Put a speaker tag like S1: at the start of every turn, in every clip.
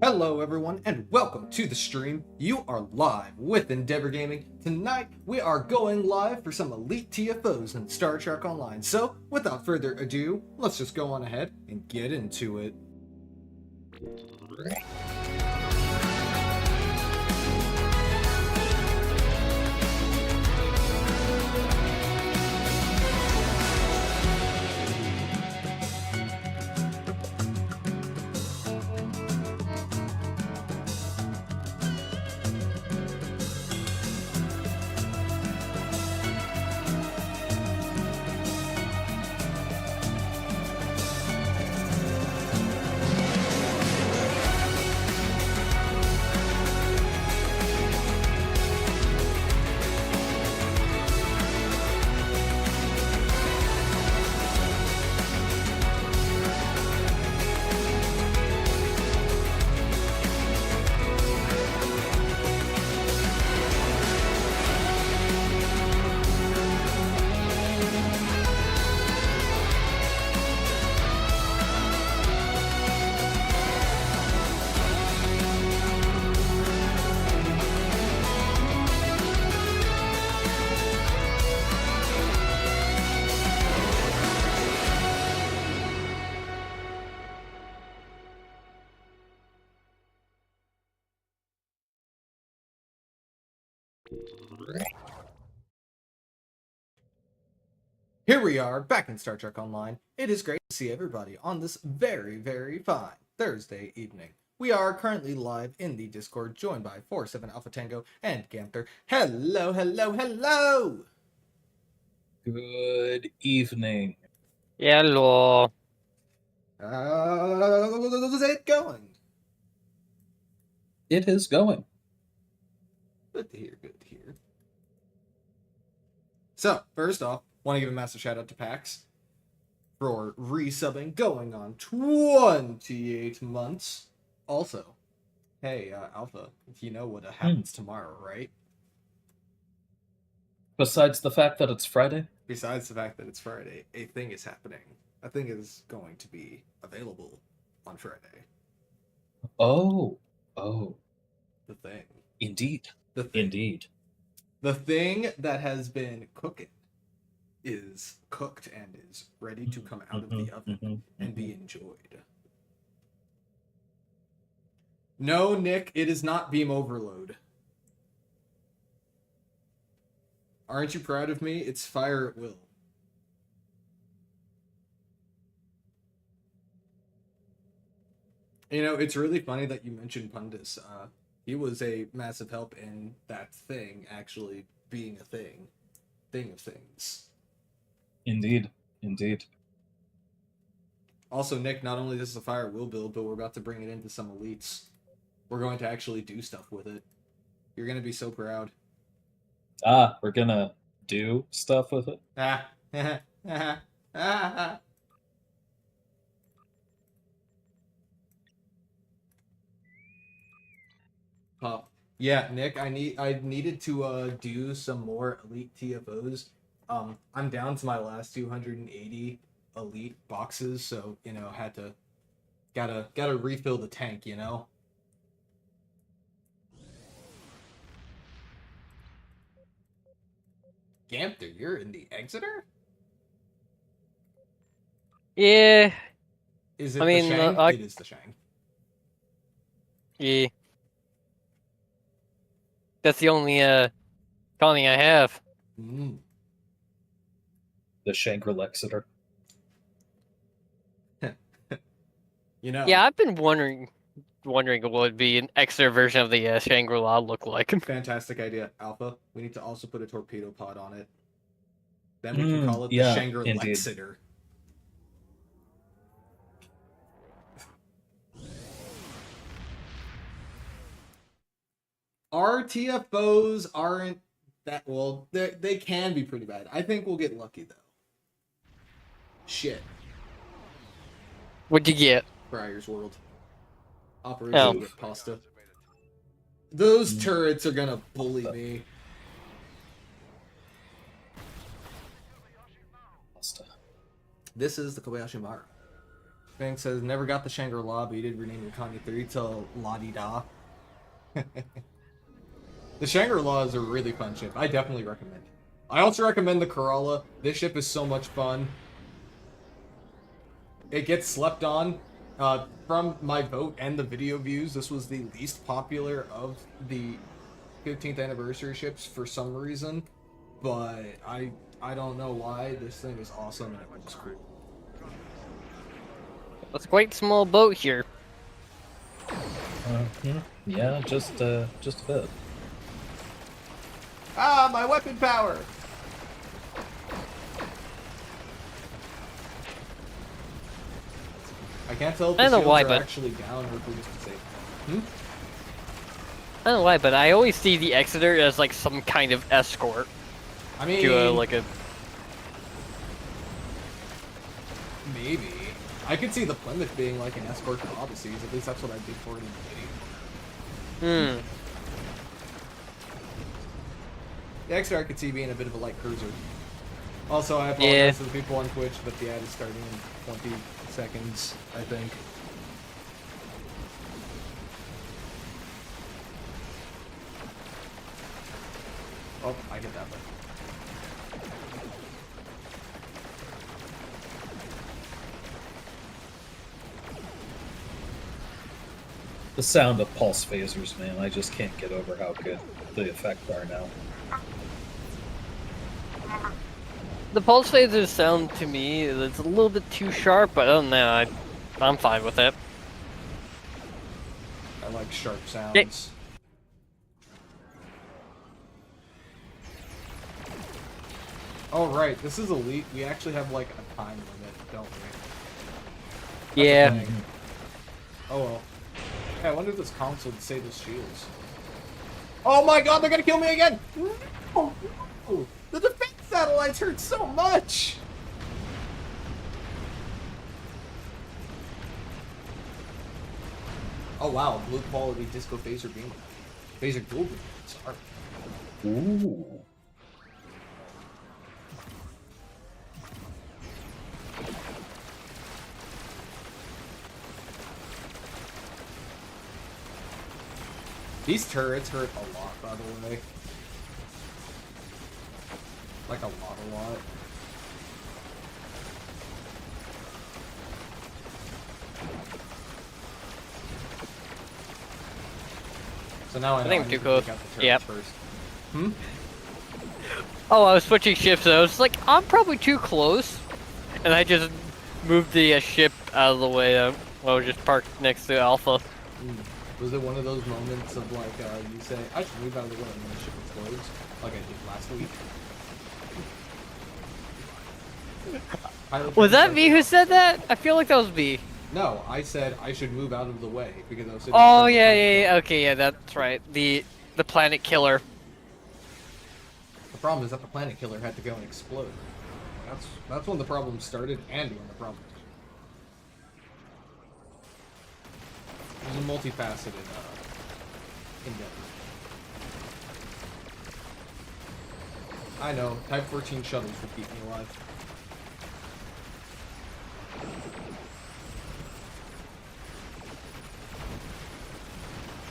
S1: Hello everyone and welcome to the stream. You are live with Endeavor Gaming. Tonight we are going live for some elite TFOs in Star Trek Online. So without further ado, let's just go on ahead and get into it. Here we are, back in Star Trek Online. It is great to see everybody on this very fine Thursday evening. We are currently live in the Discord, joined by 47 Alpha Tango and Ganther. Hello!
S2: Good evening.
S3: Hello.
S1: How's it going?
S2: It is going.
S1: Good to hear. So, first off, want to give a massive shout out to PAX for resubbing, going on 28 months. Also, hey, Alpha, you know what happens tomorrow, right?
S2: Besides the fact that it's Friday?
S1: Besides the fact that it's Friday, a thing is happening. A thing is going to be available on Friday.
S2: Oh.
S1: The thing.
S2: Indeed.
S1: The thing.
S2: Indeed.
S1: The thing that has been cooking is cooked and is ready to come out of the oven and be enjoyed. No, Nick, it is not beam overload. Aren't you proud of me? It's fire at will. You know, it's really funny that you mentioned Pundus. He was a massive help in that thing actually being a thing. Thing of things.
S2: Indeed. Indeed.
S1: Also, Nick, not only this is a fire we'll build, but we're about to bring it into some elites. We're going to actually do stuff with it. You're going to be so proud.
S2: Ah, we're gonna do stuff with it.
S1: Pop. Yeah, Nick, I needed to do some more elite TFOs. I'm down to my last 280 elite boxes, so had to gotta refill the tank, Gampter, you're in the Exeter?
S3: Yeah,
S1: Is it
S3: I mean,
S1: the Shang?
S3: I-
S1: It is the Shang.
S3: yeah. That's the only colony I have.
S1: Mm.
S2: The Shangri-La Exeter.
S3: Yeah, I've been wondering what would be an extra version of the Shangri-La look like.
S1: Fantastic idea, Alpha. We need to also put a torpedo pod on it. Then we can call it the
S2: yeah,
S1: Shangri-La
S2: indeed.
S1: Exeter. Our TFOs aren't that well. They can be pretty bad. I think we'll get lucky though. Shit.
S3: What'd you get?
S1: Briar's World. Operation Get Pasta. Those turrets are gonna bully me. This is the Kobayashi Maru. Fang says, never got the Shangri-La, but you did rename your Connie 3 to La-Di-Da. The Shangri-La is a really fun ship. I definitely recommend it. I also recommend the Corolla. This ship is so much fun. It gets slept on. From my vote and the video views, this was the least popular of the 15th anniversary ships for some reason. But I don't know why. This thing is awesome and it looks cool.
S3: It's quite small boat here.
S2: Yeah, just a bit.
S1: Ah, my weapon power! I can't tell if the
S3: I don't know
S1: shields
S3: why,
S1: are
S3: but-
S1: actually down or if we're just disabled.
S3: I don't know why, but I always see the Exeter as like some kind of escort
S1: I mean,
S3: to like a.
S1: maybe. I could see the Plymouth being like an escort to Odysseys. At least that's what I did for it in the video. The Exeter I could see being a bit of a light cruiser. Also, I apologize to the people on Twitch, but the ad is starting in 20 seconds, I think. Oh, I get that one.
S2: The sound of pulse phasers, man, I just can't get over how good the effects are now.
S3: The pulse phasers sound to me it's a little bit too sharp, but other than that, I'm fine with it.
S1: I like sharp sounds. Oh, right, this is Elite. We actually have, like, a time limit, don't we?
S3: Yeah.
S1: That's the thing. Oh, well. Hey, I wonder if this console disables shields. Oh my god, they're gonna kill me again! No! No! The defense satellites hurt so much! Oh wow, blue quality disco phaser beam. Phaser dual beam. Sorry.
S2: Ooh.
S1: These turrets hurt a lot, by the way. Like a lot. So now I know
S3: think
S1: I
S3: too
S1: need to
S3: close.
S1: take out the turrets
S3: Yep.
S1: first.
S3: Oh, I was switching ships, and I was like, I'm probably too close, and I just moved the ship out of the way. I was just parked next to Alpha.
S1: Was it one of those moments of like you say, I should move out of the way and then the ship explodes, like I did last week?
S3: Was that me who said that? I feel like that was me.
S1: No, I said I should move out of the way because I was sitting.
S3: Oh yeah. Okay, yeah, that's right. The planet killer.
S1: The problem is that the planet killer had to go and explode. That's when the problem started and when the problem. It was a multifaceted endeavor. I know, Type 14 shuttles would keep me alive.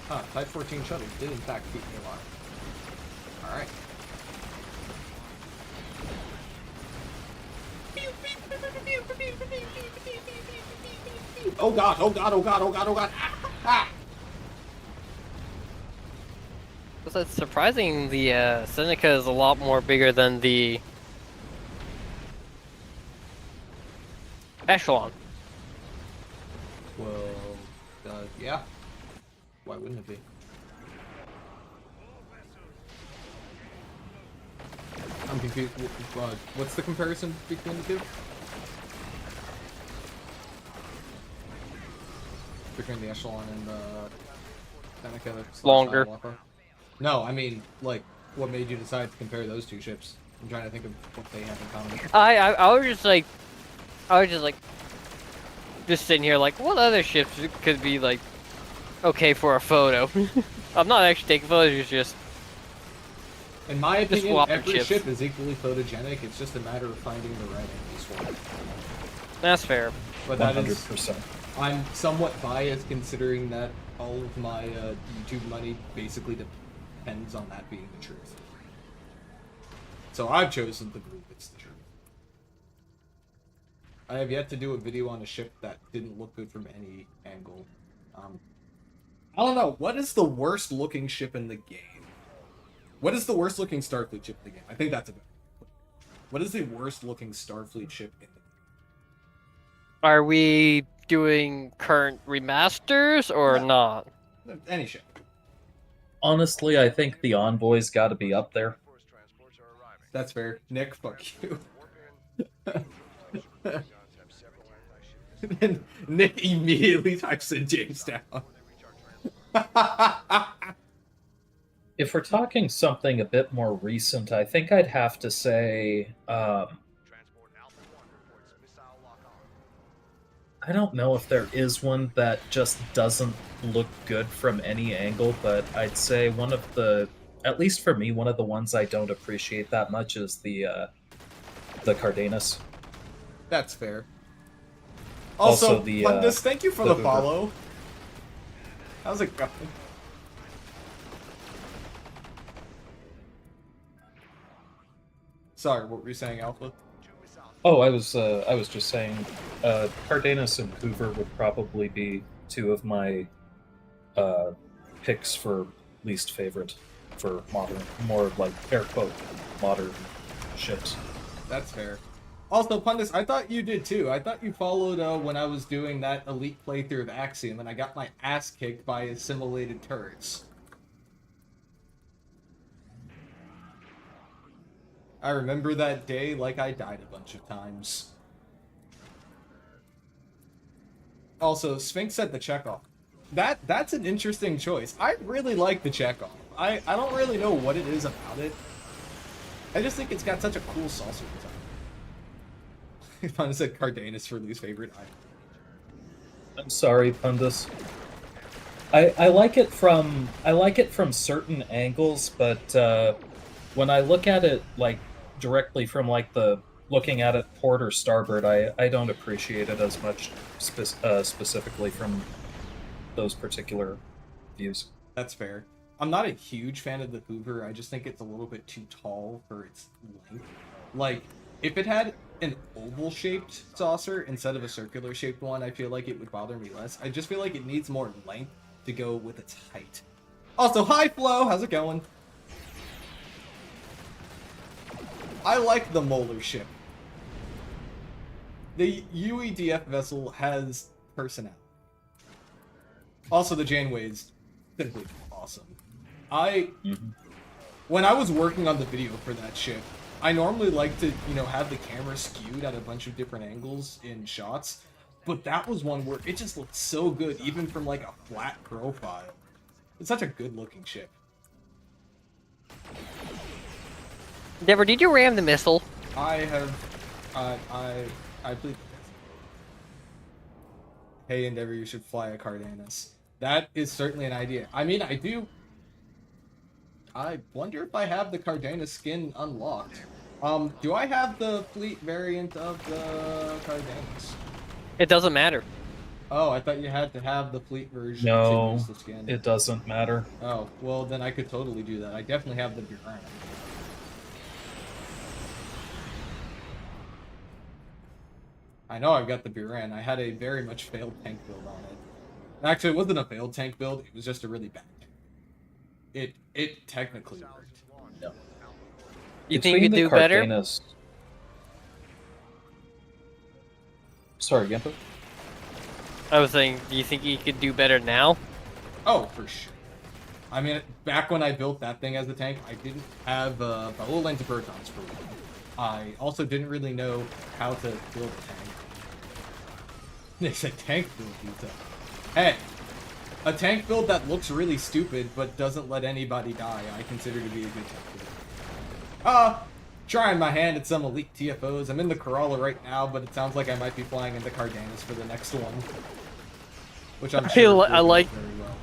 S1: Huh, Type 14 shuttles did in fact keep me alive. Alright. Oh god, oh god, oh god, oh god, oh god! Ah!
S3: So it's surprising the Seneca is a lot more bigger than the Echelon.
S1: Well, yeah. Why wouldn't it be? I'm confused. What's the comparison between the two? Between the Echelon and the Seneca?
S3: Longer.
S1: No, I mean, like, what made you decide to compare those two ships? I'm trying to think of what they have in common.
S3: I was just like, just sitting here like, what other ships could be like, okay for a photo? I'm not actually taking photos. It's just.
S1: In my opinion,
S3: swapping
S1: every
S3: ships.
S1: ship is equally photogenic. It's just a matter of finding the right angles for it.
S3: That's fair.
S1: But that is,
S2: 100%.
S1: I'm somewhat biased considering that all of my YouTube money basically depends on that being the truth. So I've chosen to believe it's the truth. I have yet to do a video on a ship that didn't look good from any angle. I don't know. What is the worst looking ship in the game? What is the worst looking Starfleet ship in the game? I think that's a better. What is the worst looking Starfleet ship in the game?
S3: Are we doing current remasters or not?
S1: Any ship.
S2: Honestly, I think the Envoy's got to be up there.
S1: That's fair. Nick, fuck you. And Nick immediately types in Jamestown.
S2: If we're talking something a bit more recent, I think I'd have to say, I don't know if there is one that just doesn't look good from any angle, but I'd say one of the, at least for me, one of the ones I don't appreciate that much is the Cardenas.
S1: That's fair. Also
S2: the
S1: Mundus, thank you for the
S2: Hoover.
S1: follow. How's it going? Sorry, what were you saying, Alpha?
S2: Oh, I was just saying, Cardenas and Hoover would probably be two of my picks for least favorite for modern, more like air quote modern ships.
S1: That's fair. Also, Pundus, I thought you did too. I thought you followed when I was doing that elite playthrough of Axiom, and I got my ass kicked by assimilated turrets. I remember that day like I died a bunch of times. Also, Sphinx said the Chekhov. That's an interesting choice. I really like the Chekhov. I don't really know what it is about it. I just think it's got such a cool saucer design. Pundus said Cardenas for least favorite.
S2: I'm sorry, Pundus. I like it from certain angles, but when I look at it like directly from like the looking at it port or starboard, I don't appreciate it as much specifically from those particular views.
S1: That's fair. I'm not a huge fan of the Hoover. I just think it's a little bit too tall for its length. Like, if it had an oval-shaped saucer instead of a circular-shaped one, I feel like it would bother me less. I just feel like it needs more length to go with its height. Also, hi Flo! How's it going? I like the Molar ship. The UEDF vessel has personality. Also, the Janeway's Simply awesome. I
S2: Mm-hmm.
S1: When I was working on the video for that ship, I normally like to, have the camera skewed at a bunch of different angles in shots, but that was one where it just looked so good, even from like a flat profile. It's such a good looking ship.
S3: Deborah, did you ram the missile?
S1: I have, I plead. Hey Endeavor, you should fly a Cardenas. That is certainly an idea. I mean, I wonder if I have the Cardenas skin unlocked. Do I have the fleet variant of the Cardenas?
S3: It doesn't matter.
S1: Oh, I thought you had to have the fleet version to
S2: No,
S1: use the skin.
S2: it doesn't matter.
S1: Oh, well then I could totally do that. I definitely have the Buran. I know I've got the Buran. I had a very much failed tank build on it. Actually, it wasn't a failed tank build. It was just a really bad tank. It technically worked.
S2: No.
S3: You think you could do better?
S2: Cardenas... Sorry, Gimpo?
S3: I was saying, do you think you could do better now?
S1: Oh, for sure. I mean, back when I built that thing as a tank, I didn't have Bolo Lens of Burtons for one. I also didn't really know how to build a tank. They said tank build detail. Hey, a tank build that looks really stupid but doesn't let anybody die, I consider to be a good tank build. Trying my hand at some elite TFOs. I'm in the Corolla right now, but it sounds like I might be flying into Cardenas for the next one. Which I'm sure will go very well.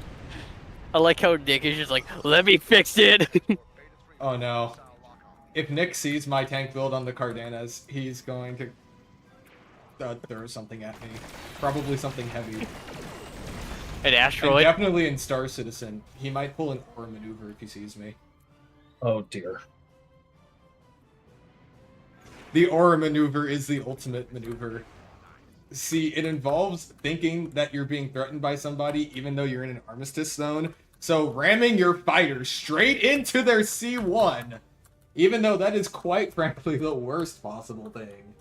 S3: I like how Nick is just like, let me fix it.
S1: Oh no. If Nick sees my tank build on the Cardenas, he's going to throw something at me. Probably something heavy.
S3: An
S1: And
S3: asteroid.
S1: definitely in Star Citizen. He might pull an aura maneuver if he sees me.
S2: Oh dear.
S1: The aura maneuver is the ultimate maneuver. See, it involves thinking that you're being threatened by somebody even though you're in an armistice zone. So ramming your fighter straight into their C1, even though that is quite frankly the worst possible thing.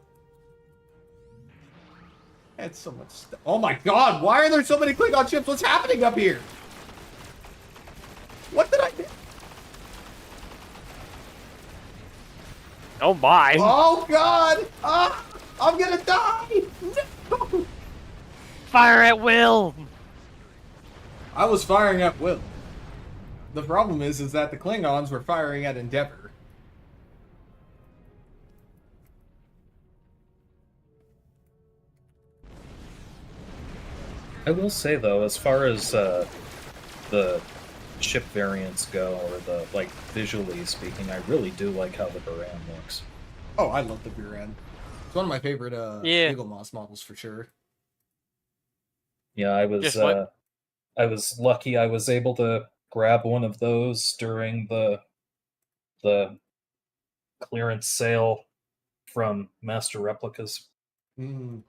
S1: It's so much stuff. Oh my god, why are there so many Klingon ships? What's happening up here? What did I do?
S3: Oh my.
S1: Oh god! Ah! I'm gonna die! No!
S3: Fire at will.
S1: I was firing at will. The problem is that the Klingons were firing at Endeavor.
S2: I will say though, as far as the ship variants go, or the visually speaking, I really do like how the Buran looks.
S1: Oh, I love the Buran. It's one of my favorite Eagle Moss models for sure.
S2: Yeah, I was lucky I was able to grab one of those during the clearance sale from Master Replicas.
S1: Mm.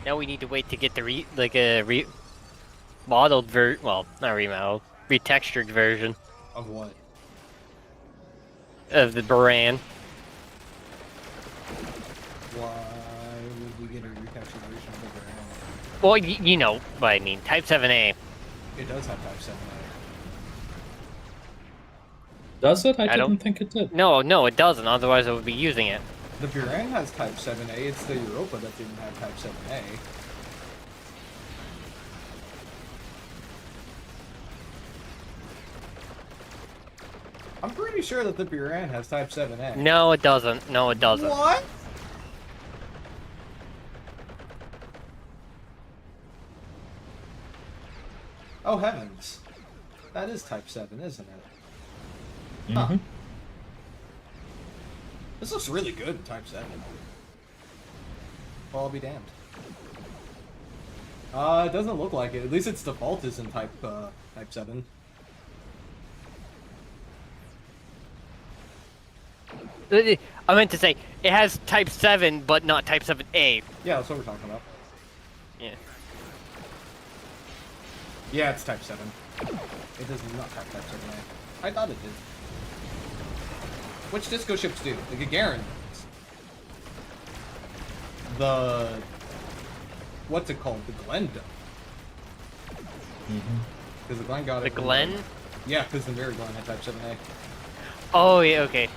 S3: Now we need to wait to get the modeled well, not remodeled, retextured version
S1: Of what?
S3: of the Buran.
S1: Why would we get a recaptured version of the Buran?
S3: Well, you know what I mean. Type 7A.
S1: It does have Type 7A.
S2: Does it? I
S3: don't-
S2: didn't think it did.
S3: No, it doesn't. Otherwise, I would be using it.
S1: The Buran has Type 7A. It's the Europa that didn't have Type 7A. I'm pretty sure that the Buran has Type 7A.
S3: No, it doesn't. No, it doesn't.
S1: What? Oh heavens. That is Type 7, isn't it? Huh.
S2: Mhm.
S1: This looks really good in Type 7. Well, I'll be damned. It doesn't look like it. At least its default is in Type 7.
S3: I meant to say, it has Type 7, but not Type 7A.
S1: Yeah, that's what we're talking about.
S3: Yeah.
S1: Yeah, it's Type 7. It does not have Type 7A. I thought it did. Which disco ships do? The Gagarin does. The... What's it called? The Glenda. Because the Glen got
S3: The
S1: it.
S3: Glen?
S1: Yeah, because the Mirror Glen had Type 7A.
S3: Oh, yeah, okay.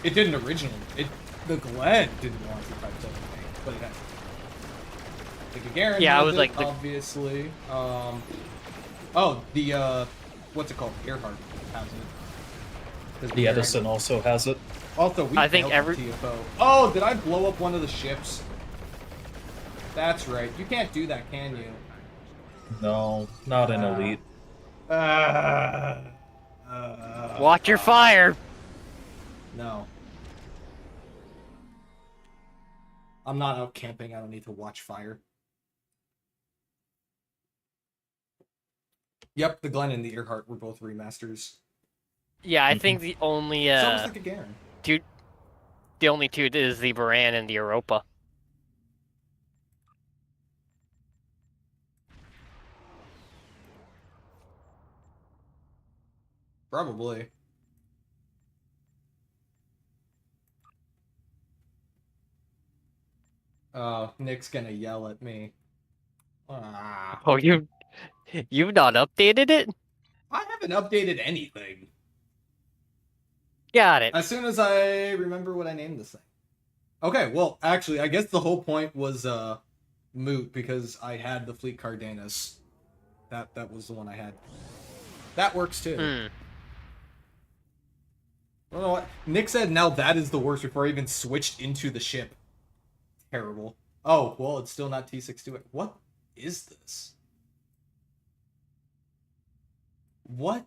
S1: It didn't originally. The Glen didn't want to Type 7A, but it had. The Gagarin
S3: Yeah, I
S1: has
S3: was
S1: it,
S3: like,
S1: obviously. What's it called? Earhart has it.
S2: The Edison also has it.
S1: Also, we
S3: I think
S1: failed the TFO. Oh, did I blow up one of the ships? That's right. You can't do that, can you?
S2: No, not in Elite.
S3: watch your fire!
S1: No. I'm not out camping. I don't need to watch fire. Yep, the Glen and the Earhart were both remasters.
S3: Yeah, I think the only,
S1: So was the Gagarin.
S3: the only two is the Baran and the Europa.
S1: Probably. Nick's gonna yell at me. Ah.
S3: Oh, you've not updated it?
S1: I haven't updated anything.
S3: Got it.
S1: As soon as I remember what I named this thing. Okay, well, actually, I guess the whole point was moot because I had the Fleet Cardenas. That was the one I had. That works too. I don't know what Nick said. Now that is the worst before I even switched into the ship. Terrible. Oh well, it's still not T628. What is this? What?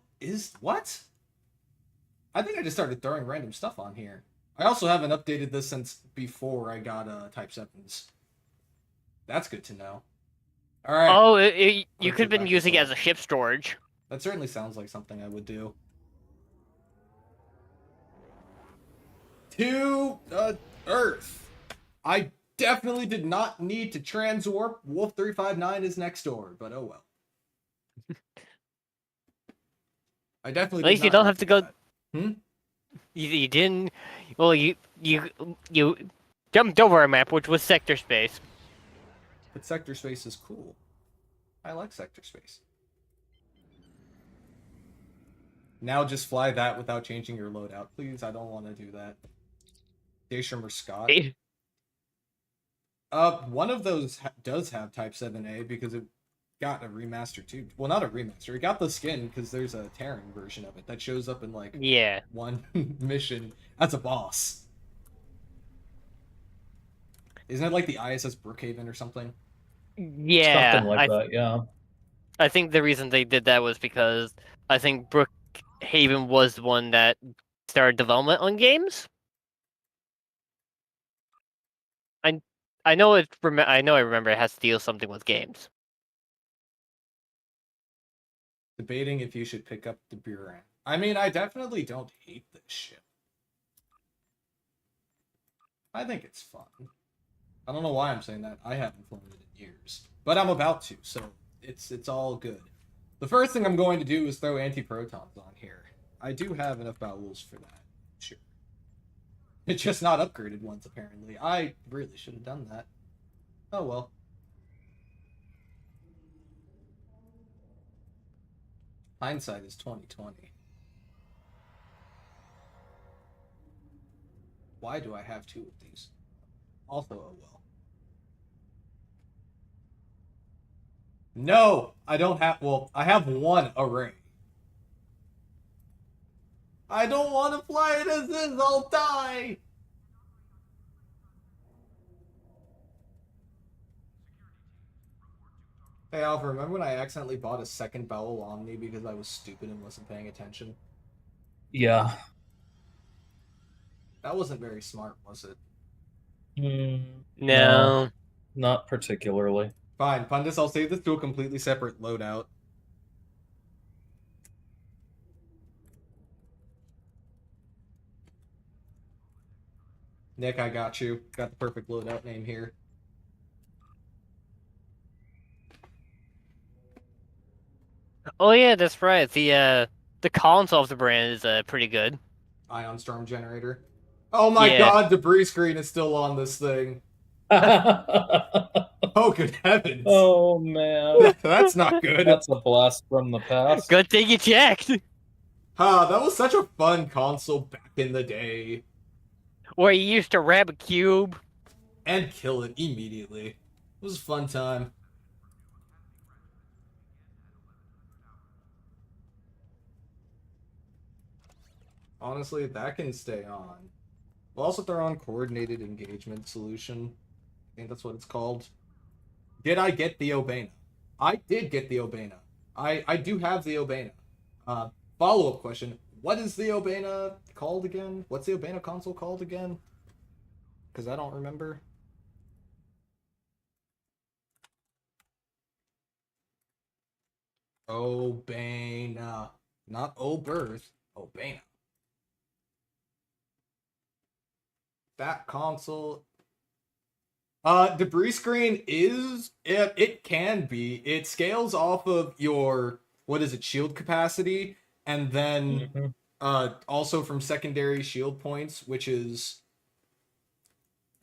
S1: I think I just started throwing random stuff on here. I also haven't updated this since before I got Type 7s. That's good to know. Alright.
S3: Oh, you could have been using it as a ship storage.
S1: That certainly sounds like something I would do. To Earth. I definitely did not need to transwarp. Wolf 359 is next door, but oh well. I definitely.
S3: At least you don't have to go.
S1: That.
S3: You didn't. Well, you jumped over a map, which was sector space.
S1: But sector space is cool. I like sector space. Now just fly that without changing your loadout, please. I don't want to do that. Daystrom or Scott. One of those does have Type 7A because it got a remaster too. Well, not a remaster. It got the skin because there's a Terran version of it that shows up in like one mission as a boss. Isn't it like the ISS Brookhaven or something?
S3: Yeah,
S2: something like that. Yeah.
S3: I think the reason they did that was because I think Brookhaven was the one that started development on games. I know I remember it has to deal something with games.
S1: Debating if you should pick up the Buran. I mean, I definitely don't hate this ship. I think it's fun. I don't know why I'm saying that. I haven't flown it in years, but I'm about to, so it's all good. The first thing I'm going to do is throw anti-protons on here. I do have enough bowels for that. Sure. It's just not upgraded once, apparently. I really should have done that. Oh well. Hindsight is 2020. Why do I have two of these? Also, oh well. No, I don't have. Well, I have one array. I don't want to fly it as is. I'll die. Hey, Alpha, remember when I accidentally bought a second Bowel Omni because I was stupid and wasn't paying attention?
S2: Yeah.
S1: That wasn't very smart, was it?
S3: No.
S2: Not particularly.
S1: Fine, Pundus, I'll save this to a completely separate loadout. Nick, I got you. Got the perfect loadout name here.
S3: Oh yeah, that's right. The console of the brand is pretty good.
S1: Ion Storm Generator. Oh my god, debris screen is still on this thing. Oh, good heavens.
S2: Oh man,
S1: That's not good.
S2: that's a blast from the past.
S3: Good thing you checked.
S1: That was such a fun console back in the day.
S3: Where you used to grab a cube.
S1: And kill it immediately. It was a fun time. Honestly, that can stay on. We'll also throw on coordinated engagement solution. I think that's what it's called. Did I get the Obana? I did get the Obana. I do have the Obana. Follow-up question. What is the Obana called again? What's the Obana console called again? Because I don't remember. Obana. Not Oberth. Obana. That console. Debris screen is it can be. It scales off of your what is it, shield capacity, and then also from secondary shield points, which is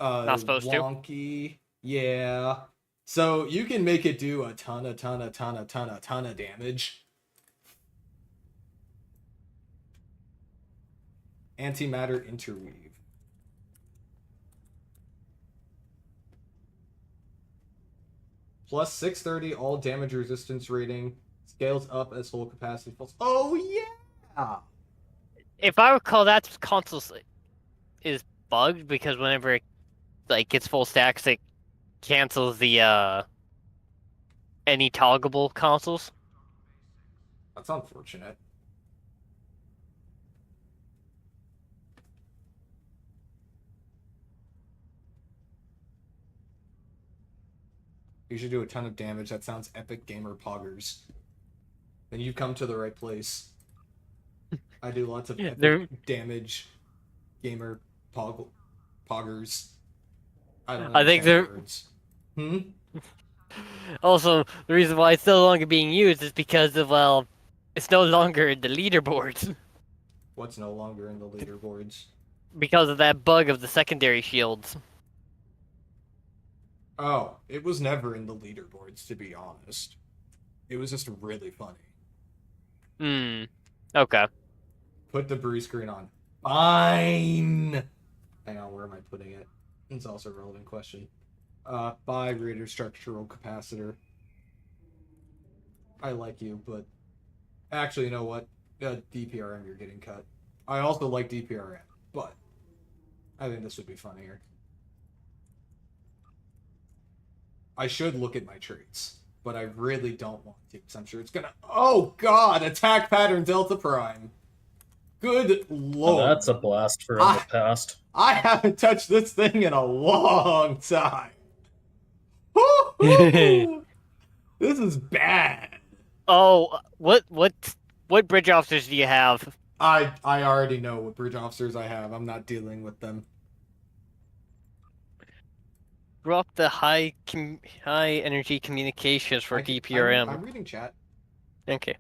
S3: Not supposed to.
S1: wonky. Yeah. So you can make it do a ton of damage. Antimatter interweave. Plus 630 all damage resistance rating. Scales up as full capacity falls. Oh yeah!
S3: If I recall, that console is bugged because whenever it gets full stacks, it cancels the any toggleable consoles.
S1: That's unfortunate. You should do a ton of damage. That sounds epic, gamer poggers. Then you've come to the right place. I do lots of epic damage, gamer poggers. I don't know.
S3: I think they're
S1: words.
S3: also the reason why it's no longer being used is because of it's no longer in the leaderboards
S1: What's no longer in the leaderboards?
S3: because of that bug of the secondary shields.
S1: Oh, it was never in the leaderboards, to be honest. It was just really funny.
S3: Okay.
S1: Put the breeze screen on. Fine! Hang on, where am I putting it? It's also a relevant question. Buy Raider structural capacitor. I like you, but... Actually, you know what? DPRM, you're getting cut. I also like DPRM, but... I think this would be funnier. I should look at my traits, but I really don't want to, because I'm sure it's gonna... Oh god! Attack pattern Delta Prime! Good lord!
S2: Oh, that's a blast from the past.
S1: I haven't touched this thing in a long time! This is bad!
S3: Oh, what bridge officers do you have?
S1: I already know what bridge officers I have. I'm not dealing with them.
S3: Drop the high energy communications for DPRM.
S1: I'm reading chat.
S3: Okay.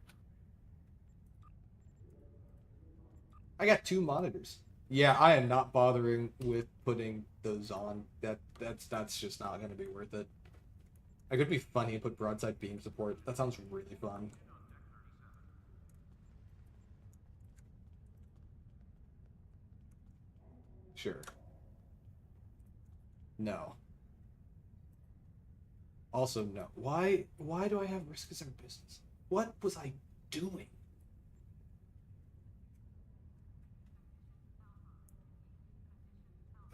S1: I got 2 monitors. Yeah, I am not bothering with putting those on. That's just not gonna be worth it. I could be funny and put broadside beam support. That sounds really fun. Sure. No. Also, no. Why do I have risk as our business? What was I doing?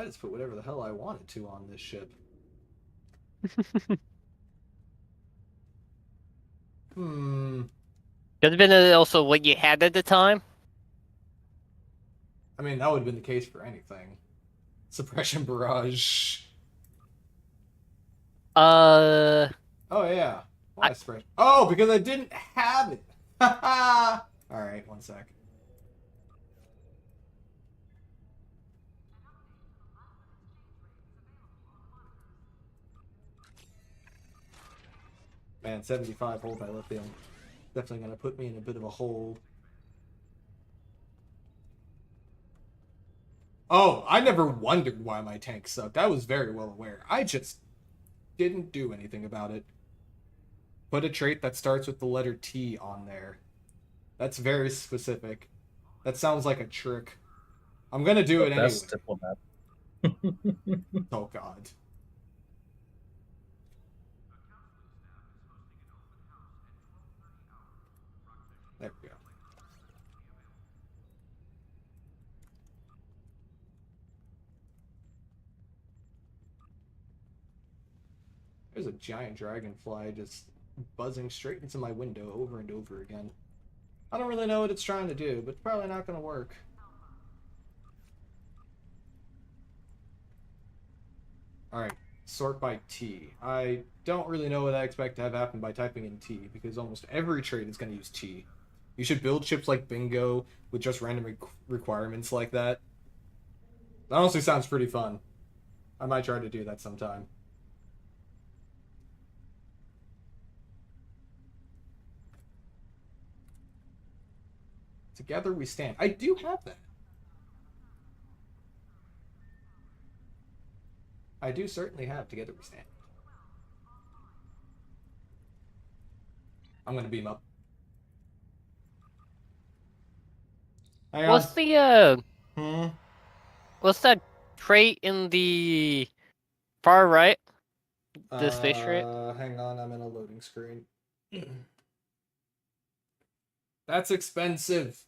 S1: I just put whatever the hell I wanted to on this ship.
S3: Could have been also what you had at the time.
S1: I mean, that would have been the case for anything. Suppression barrage. Oh yeah. Why suppression? Oh, because I didn't have it. All right, 1 sec. Man, 75 hold by lithium. Definitely gonna put me in a bit of a hole. Oh, I never wondered why my tank sucked. I was very well aware. I just didn't do anything about it. Put a trait that starts with the letter T on there. That's very specific. That sounds like a trick. I'm gonna do it anyway.
S2: Best diplomat.
S1: Oh god. There we go. There's a giant dragonfly just buzzing straight into my window over and over again. I don't really know what it's trying to do, but it's probably not going to work. Alright, sort by T. I don't really know what I expect to have happen by typing in T, because almost every trait is going to use T. You should build ships like Bingo with just random requirements like that. That honestly sounds pretty fun. I might try to do that sometime. Together we stand. I do have that. I do certainly have Together we stand. I'm gonna beam up. Hang on.
S3: What's the
S1: Hmm?
S3: what's that trait in the far right? The space trait?
S1: Hang on, I'm in a loading screen. That's expensive.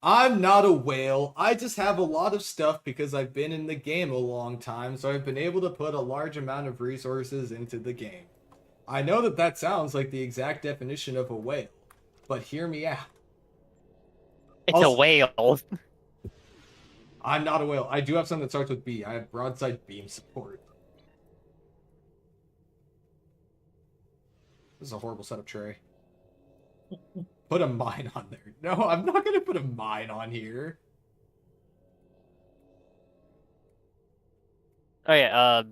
S1: I'm not a whale. I just have a lot of stuff because I've been in the game a long time, so I've been able to put a large amount of resources into the game. I know that that sounds like the exact definition of a whale, but hear me out.
S3: It's a whale.
S1: I'm not a whale. I do have something that starts with B. I have broadside beam support. This is a horrible setup, Trey. Put a mine on there. No, I'm not going to put a mine on here.
S3: Oh yeah,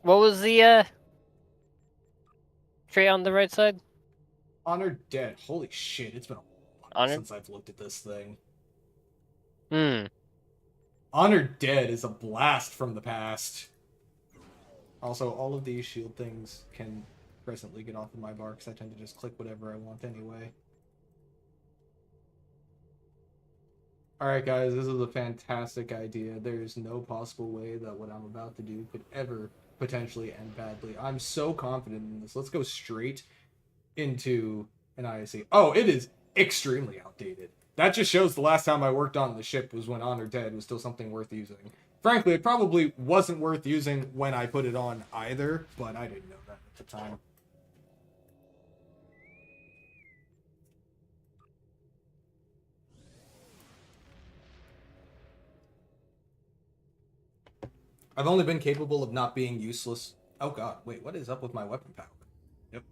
S3: what was the trait on the right side?
S1: Honored Dead. Holy shit, it's been a while
S3: Honored?
S1: since I've looked at this thing.
S3: Hmm.
S1: Honored Dead is a blast from the past. Also, all of these shield things can presently get off of my bar because I tend to just click whatever I want anyway. Alright guys, this is a fantastic idea. There's no possible way that what I'm about to do could ever potentially end badly. I'm so confident in this. Let's go straight into an ISC. Oh, it is extremely outdated. That just shows the last time I worked on the ship was when Honored Dead was still something worth using. Frankly, it probably wasn't worth using when I put it on either, but I didn't know that at the time. I've only been capable of not being useless. Oh god, wait, what is up with my weapon power? Yep.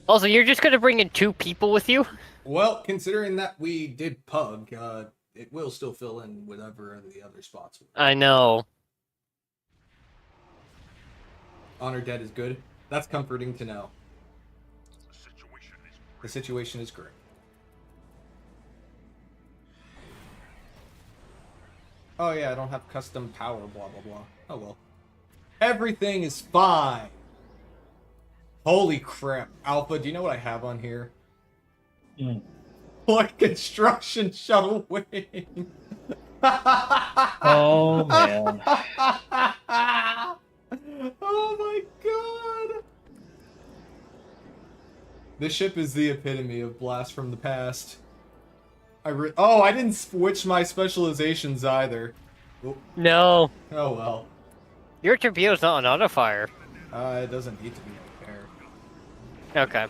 S3: Also, you're just gonna bring in 2 people with you?
S1: Well, considering that we did Pug, it will still fill in whatever the other spots were.
S3: I know.
S1: Honor Dead is good. That's comforting to know. The situation is great. Oh yeah, I don't have custom power, blah blah blah. Oh well. Everything is fine. Holy crap. Alpha, do you know what I have on here? Like construction shuttle wing.
S2: Oh man.
S1: Oh my god. This ship is the epitome of blast from the past. Oh, I didn't switch my specializations either. Oh.
S3: No.
S1: Oh well.
S3: Your torpedo's not an auto fire.
S1: It doesn't need to be repair.
S3: Okay.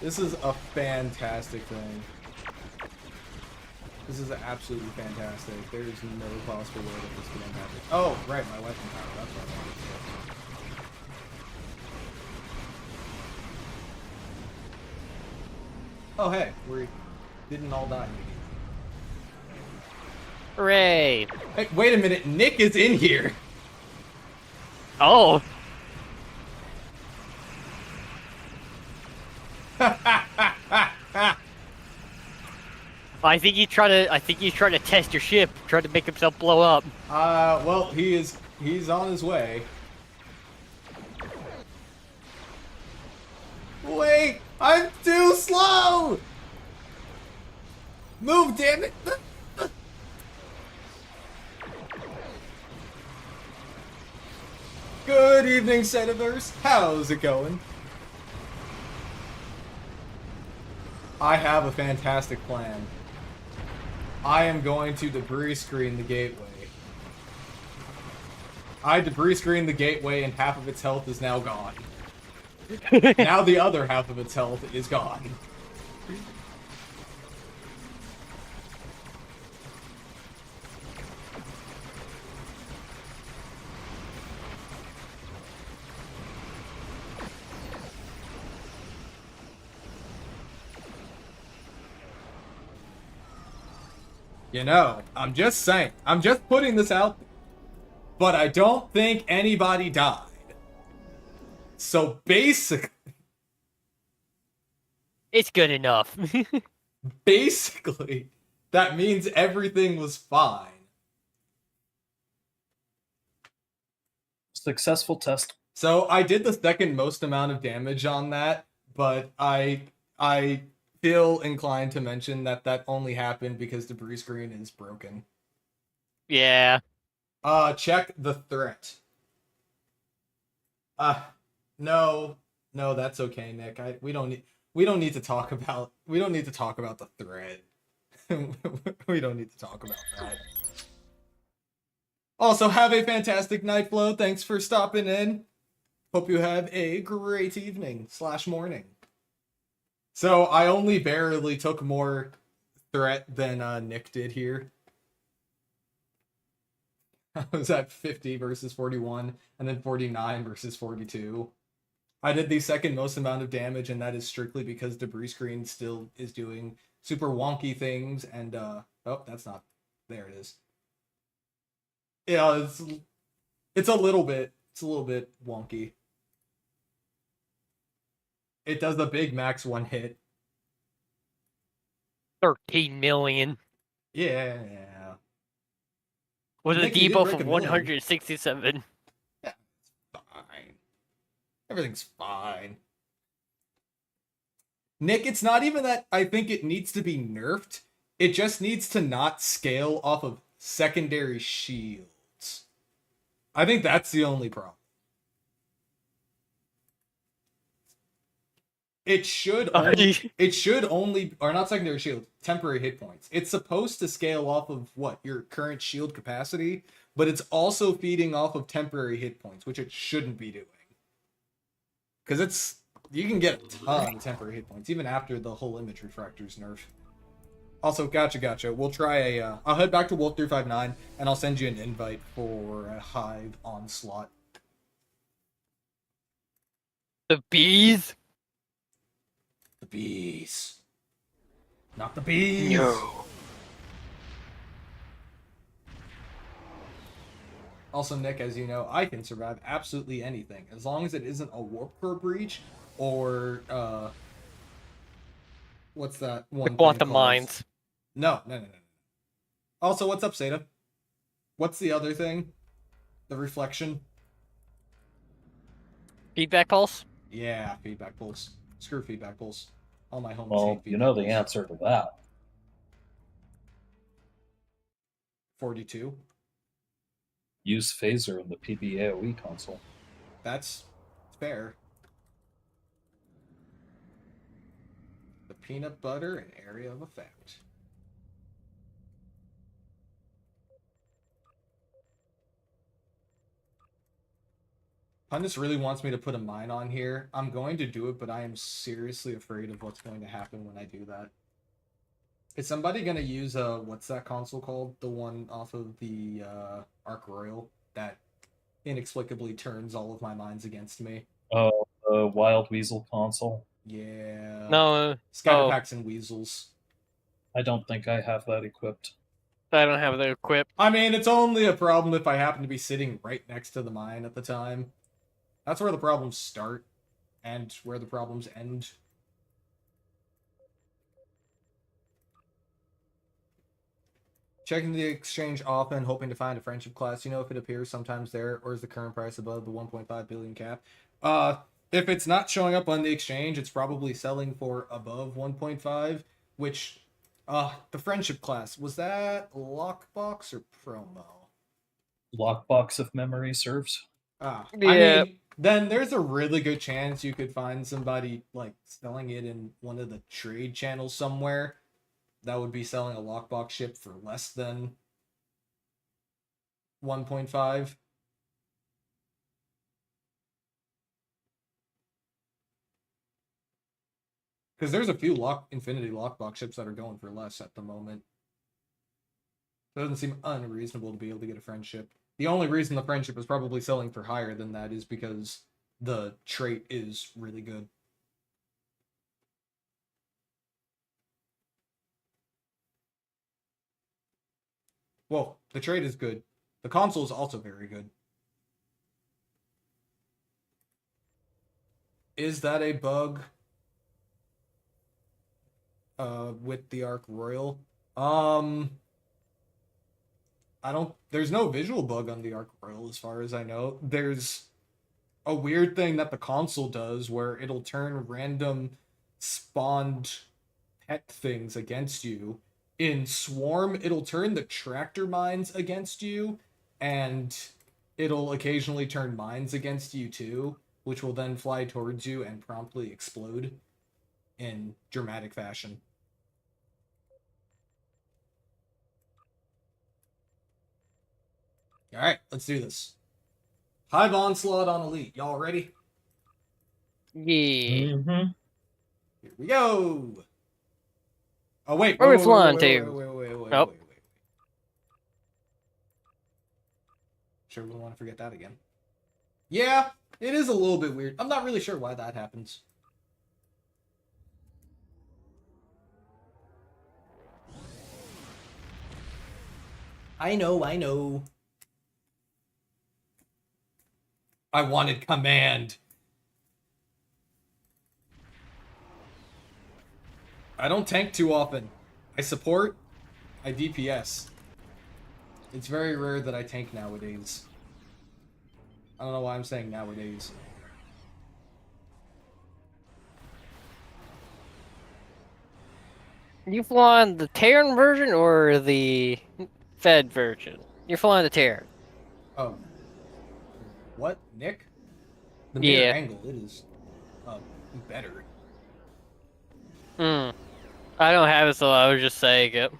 S1: This is a fantastic thing. This is absolutely fantastic. There's no possible way that this could end badly. Oh, right, my weapon power. That's what I wanted to say. Oh, hey, we didn't all die.
S3: Hooray.
S1: Hey, wait a minute, Nick is in here.
S3: Oh. I think he's trying to test your ship, trying to make himself blow up.
S1: Well, he's on his way. Wait, I'm too slow! Move, damn it! Good evening, Senators. How's it going? I have a fantastic plan. I am going to debris screen the gateway. I debris screened the gateway and half of its health is now gone. Now the other half of its health is gone. You know, I'm just saying. I'm just putting this out there. But I don't think anybody died. So basically...
S3: It's good enough.
S1: Basically, that means everything was fine.
S2: Successful test.
S1: So I did the second most amount of damage on that, but I feel inclined to mention that that only happened because debris screen is broken.
S3: Yeah.
S1: Check the threat. No, that's okay, Nick. We don't need to talk about the threat. We don't need to talk about that. Also, have a fantastic night, Flo. Thanks for stopping in. Hope you have a great evening / morning. So I only barely took more threat than Nick did here. I was at 50 versus 41, and then 49 versus 42. I did the second most amount of damage, and that is strictly because debris screen still is doing super wonky things, and oh, that's not, there it is. Yeah, it's a little bit wonky. It does the big max one hit.
S3: 13 million.
S1: Yeah.
S3: With a
S1: Nick, you did
S3: debuff
S1: break
S3: of
S1: a million.
S3: 167.
S1: Yeah, it's fine. Everything's fine. Nick, it's not even that I think it needs to be nerfed. It just needs to not scale off of secondary shields. I think that's the only problem. It should only, or not secondary shield, temporary hit points. It's supposed to scale off of what, your current shield capacity, but it's also feeding off of temporary hit points, which it shouldn't be doing. Because you can get a ton of temporary hit points, even after the whole image refractor's nerf. Also, gotcha. We'll try I'll head back to Wolf 359, and I'll send you an invite for a Hive Onslaught.
S3: The bees?
S1: The bees. Not the bees.
S3: No.
S1: Also, Nick, as you know, I can survive absolutely anything, as long as it isn't a warp core breach or what's that one?
S3: The quantum mines.
S1: No. Also, what's up, Seda? What's the other thing? The reflection?
S3: Feedback pulse?
S1: Yeah, feedback pulse. Screw feedback pulse. All my homies
S2: Well,
S1: hate feedback
S2: you know the
S1: pulse.
S2: answer to that.
S1: 42.
S2: Use phaser in the PBAOE console.
S1: That's fair. The peanut butter and area of effect. Pundus really wants me to put a mine on here. I'm going to do it, but I am seriously afraid of what's going to happen when I do that. Is somebody going to use, what's that console called? The one off of the Arc Royal that inexplicably turns all of my mines against me.
S2: Oh, the Wild Weasel console?
S1: Yeah.
S3: No.
S1: Scatterpacks and Weasels.
S2: I don't think I have that equipped.
S3: I don't have the equip.
S1: I mean, it's only a problem if I happen to be sitting right next to the mine at the time. That's where the problems start, and where the problems end. Checking the exchange often, hoping to find a friendship class. You know if it appears sometimes there, or is the current price above the 1.5 billion cap? If it's not showing up on the exchange, it's probably selling for above 1.5, which, the friendship class, was that lockbox or promo?
S2: Lockbox if memory serves.
S1: I
S3: Yeah.
S1: mean, then there's a really good chance you could find somebody, like, selling it in one of the trade channels somewhere that would be selling a lockbox ship for less than 1.5. Because there's a few Infinity lockbox ships that are going for less at the moment. It doesn't seem unreasonable to be able to get a friendship. The only reason the friendship is probably selling for higher than that is because the trait is really good. Well, the trait is good. The console is also very good. Is that a bug? With the Arc Royal? There's no visual bug on the Arc Royal as far as I know. There's a weird thing that the console does where it'll turn random spawned pet things against you. In Swarm, it'll turn the tractor mines against you, and it'll occasionally turn mines against you too, which will then fly towards you and promptly explode in dramatic fashion. Alright, let's do this. Hive Onslaught on Elite. Y'all ready?
S3: Yeah.
S2: Mm-hmm.
S1: Here we go! Oh, wait.
S3: Where are we
S1: wait,
S3: flying
S1: wait,
S3: to?
S1: wait. Sure, we don't want to forget that again. Yeah, it is a little bit weird. I'm not really sure why that happens. I know. I wanted command. I don't tank too often. I support. I DPS. It's very rare that I tank nowadays. I don't know why I'm saying nowadays.
S3: You flying the Terran version or the Fed version? You're flying the Terran.
S1: Oh. What? Nick? The mirror
S3: Yeah.
S1: angle, it is better.
S3: I don't have it, so I was just saying it.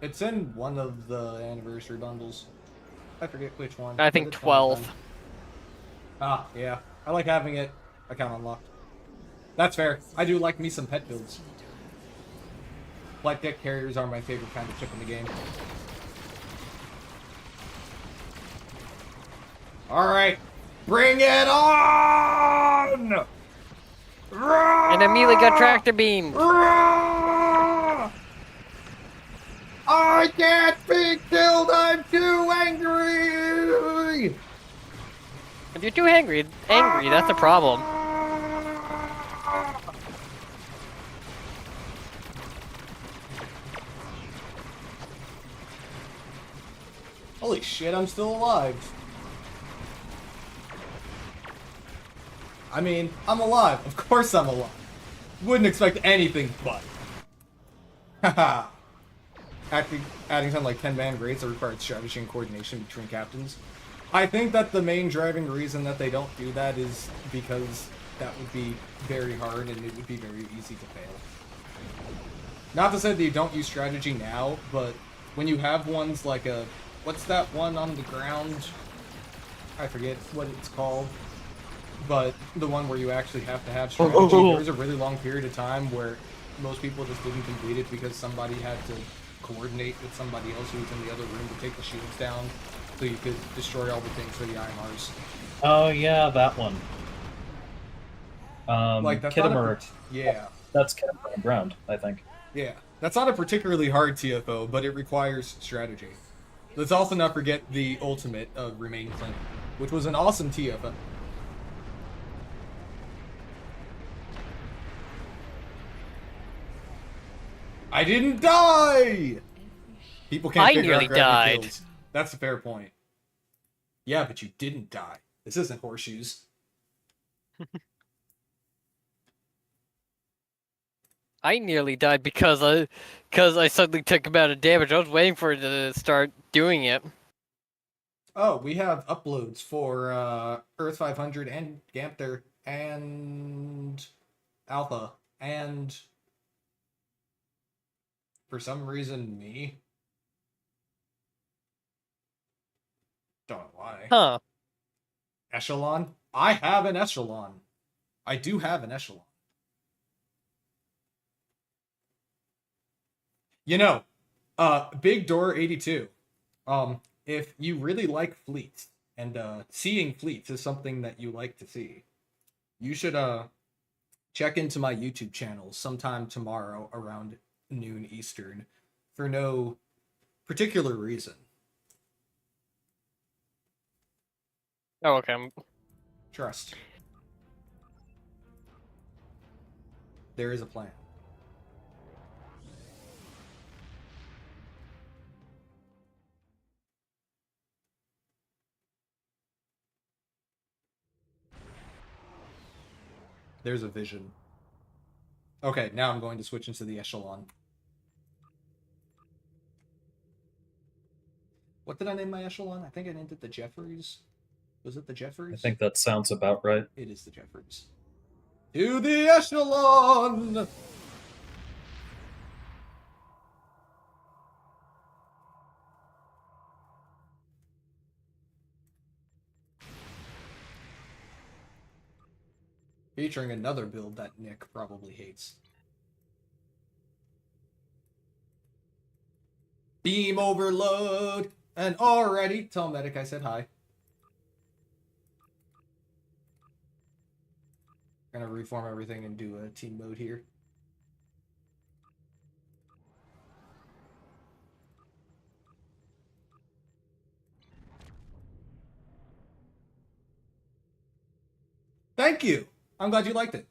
S1: It's in one of the anniversary bundles. I forget which one.
S3: I think
S1: but it's one of
S3: 12.
S1: them. Yeah. I like having it account unlocked. That's fair. I do like me some pet builds. Light deck carriers are my favorite kind of chip in the game. Alright. Bring it on!
S3: And immediately got tractor beamed.
S1: I can't be killed! I'm too angry!
S3: If you're too angry, that's a problem.
S1: Holy shit, I'm still alive. I mean, I'm alive. Of course I'm alive. Wouldn't expect anything but. Haha. Adding something like 10-man raids that required strategy and coordination between captains. I think that the main driving reason that they don't do that is because that would be very hard and it would be very easy to fail. Not to say that you don't use strategy now, but when you have ones like a... What's that one on the ground? I forget what it's called. But the one where you actually have to have strategy, there was a really long period of time where most people just didn't complete it because somebody had to coordinate with somebody else who was in the other room to take the shields down so you could destroy all the things for the IMRs.
S2: Oh yeah, that one.
S1: Like that's
S2: Kittimer.
S1: Yeah.
S2: That's Kittimer on ground, I think.
S1: Yeah. That's not a particularly hard TFO, but it requires strategy. Let's also not forget the ultimate of Remain Clint, which was an awesome TFO. I didn't die! People can't
S3: I
S1: figure out
S3: nearly
S1: gravity
S3: died.
S1: kills. That's a fair point. Yeah, but you didn't die. That's a fair point. Yeah, but you didn't die. This isn't horseshoes.
S3: I nearly died because I suddenly took amount of damage. I was waiting for it to start doing it.
S1: Oh, we have uploads for Earth 500 and Ganther and Alpha and for some reason me. Don't know why.
S3: Huh.
S1: Echelon? I have an echelon. I do have an echelon. You know, Big Door 82. If you really like fleets and seeing fleets is something that you like to see, you should check into my YouTube channel sometime tomorrow around noon Eastern for no particular reason.
S3: Oh, okay.
S1: Trust. There is a plan. There's a vision. Okay, now I'm going to switch into the echelon. What did I name my echelon? I think I named it the Jeffries. Was it the Jeffries?
S2: I think that sounds about right.
S1: It is the Jeffries. To the echelon! Featuring another build that Nick probably hates. Beam overload! And already, tell Medic I said hi. Gonna reform everything and do a team mode here. Thank you! I'm glad you liked it.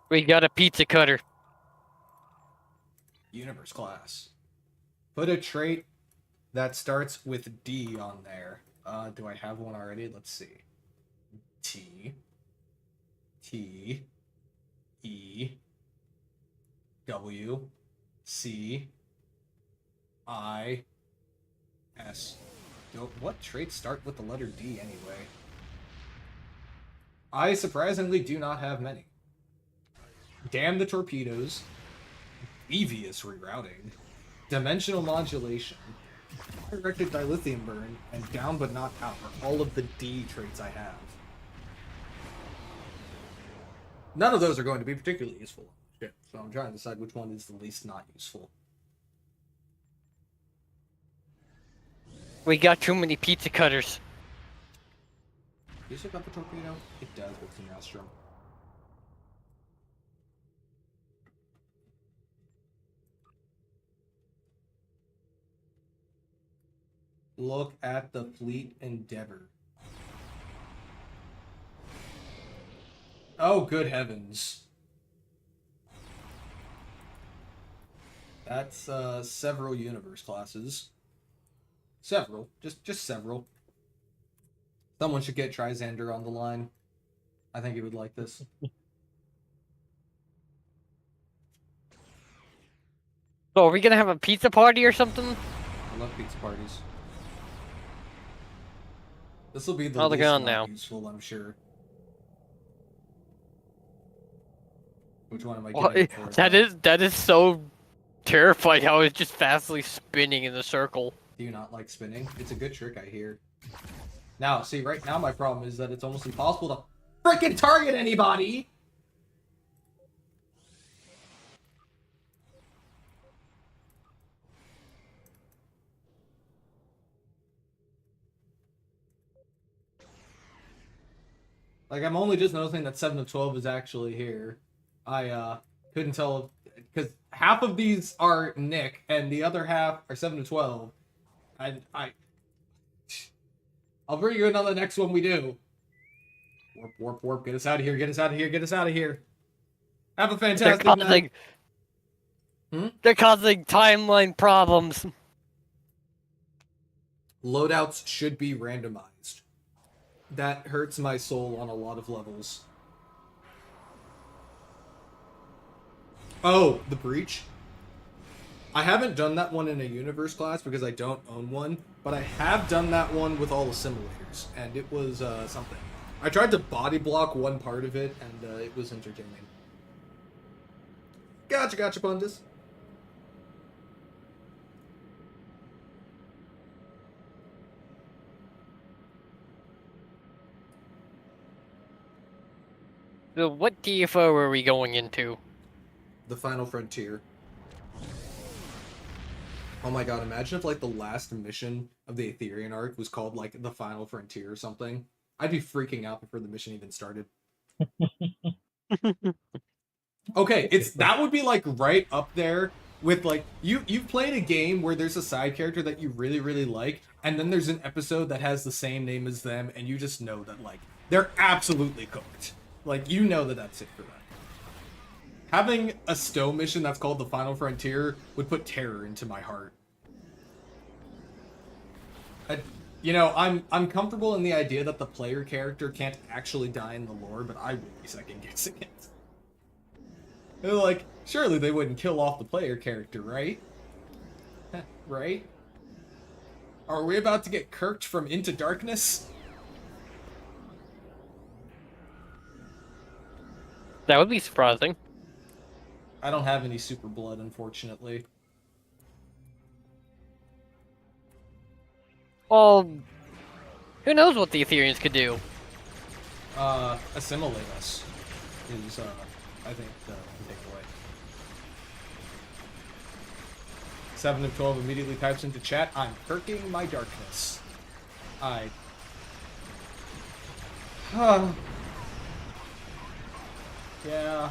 S3: We got a pizza cutter.
S1: Universe class. Put a trait that starts with D on there. Do I have one already? Let's see. T. T. E. W. C. I. S. What traits start with the letter D anyway? I surprisingly do not have many. Damn the torpedoes. Devious rerouting. Dimensional modulation. Directed dilithium burn. And down but not out are all of the D traits I have. None of those are going to be particularly useful. So I'm trying to decide which one is the least not useful.
S3: We got too many pizza cutters.
S1: Does it got the torpedo? It does with the Maelstrom. Look at the fleet Endeavor. Oh, good heavens. That's several universe classes. Several. Just several. Someone should get Trisander on the line. I think he would like this.
S3: So are we gonna have a pizza party or something?
S1: I love pizza parties. This will be the
S3: Oh, they're
S1: least
S3: gone
S1: not
S3: now.
S1: useful, I'm sure. Which one am I
S3: Well,
S1: getting for?
S3: that is so terrifying how it's just fastly spinning in a circle.
S1: Do you not like spinning? It's a good trick, I hear. Now, see, right now my problem is that it's almost impossible to freaking target anybody! Like, I'm only just noticing that 7 of 12 is actually here. I, couldn't tell, because half of these are Nick, and the other half are 7 of 12. I'll bring you in on the next one we do. Warp, warp, warp, get us out of here, get us out of here, get us out of here. Have a
S3: They're
S1: fantastic night.
S3: causing They're causing timeline problems.
S1: Loadouts should be randomized. That hurts my soul on a lot of levels. Oh, the breach. I haven't done that one in a universe class because I don't own one, but I have done that one with all the simulators, and it was something. I tried to body block one part of it, and it was entertaining. Gotcha, Pundus.
S3: So what DFO are we going into?
S1: The Final Frontier. Oh my god, imagine if, like, the last mission of the Aetherian arc was called, like, The Final Frontier or something. I'd be freaking out before the mission even started. Okay, that would be, like, right up there with, like, you've played a game where there's a side character that you really, really like, and then there's an episode that has the same name as them, and you just know that, like, they're absolutely cooked. Like, you know that that's it for them. Having a STO mission that's called The Final Frontier would put terror into my heart. I'm comfortable in the idea that the player character can't actually die in the lore, but I would be second guessing it. They're like, surely they wouldn't kill off the player character, right? Right? Are we about to get kirked from Into Darkness?
S3: That would be surprising.
S1: I don't have any super blood, unfortunately.
S3: Well, who knows what the Aetherians could do?
S1: Assimilate us is, I think, the takeaway. 7 of 12 immediately types into chat, I'm kirking my darkness. Yeah.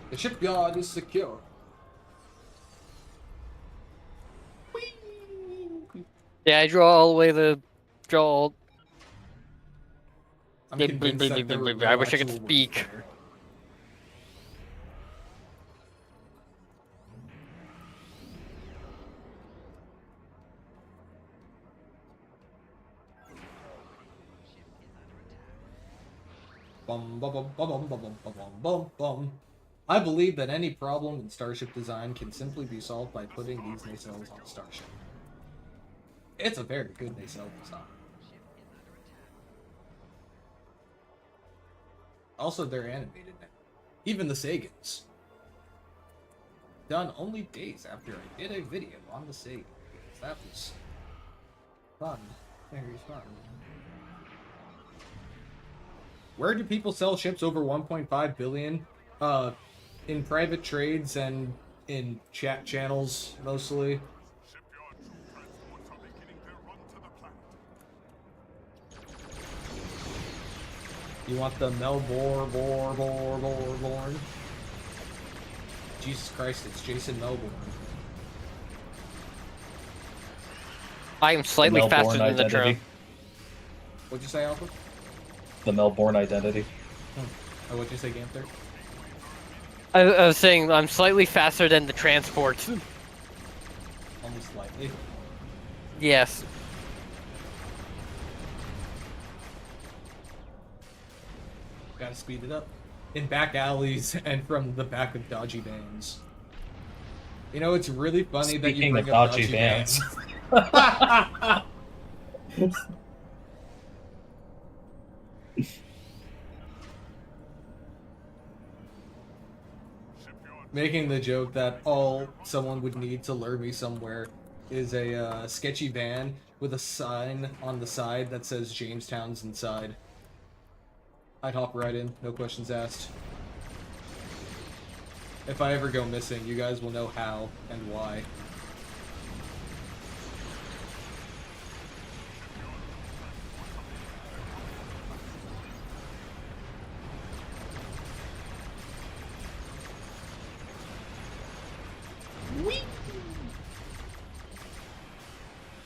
S1: The shipyard is secure.
S3: Yeah, I draw all the way to draw.
S1: I'm convinced that there were
S3: I wish I could
S1: actual words
S3: speak.
S1: there. Bum, bum, bum, bum, bum, bum, bum, bum, bum, bum. I believe that any problem in starship design can simply be solved by putting these nacelles on a starship. It's a very good nacelle design. Also, they're animated now. Even the Sagans. Done only days after I did a video on the Sagans. That was fun. Very fun. Where do people sell ships over 1.5 billion? In private trades and in chat channels, mostly. You want the Melbourne? Jesus Christ, it's Jason Melbourne.
S3: I am slightly faster than the drone.
S1: What'd you say, Alpha?
S2: The Melbourne identity.
S1: Oh, what'd you say, Ganther?
S3: I was saying I'm slightly faster than the transport.
S1: Only slightly.
S3: Yes.
S1: Gotta speed it up. In back alleys and from the back of dodgy vans. You know, it's really funny that you bring up dodgy vans. Making the joke that all someone would need to lure me somewhere is a sketchy van with a sign on the side that says Jamestown's inside. I'd hop right in, no questions asked. If I ever go missing, you guys will know how and why.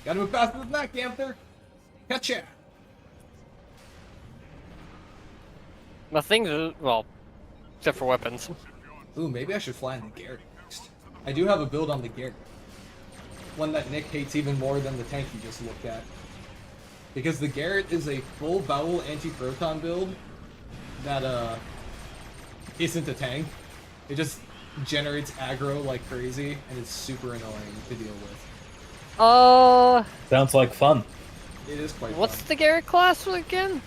S1: Gotta move faster than that, Ganther. Catcha.
S3: The things, well, except for weapons.
S1: Ooh, maybe I should fly in the Garrett next. I do have a build on the Garrett. One that Nick hates even more than the tank you just looked at. Because the Garrett is a full bowel anti-proton build that, isn't a tank. It just generates aggro like crazy, and it's super annoying to deal with.
S2: Sounds like fun.
S1: It is quite
S3: What's
S1: fun.
S3: the Garrett class again?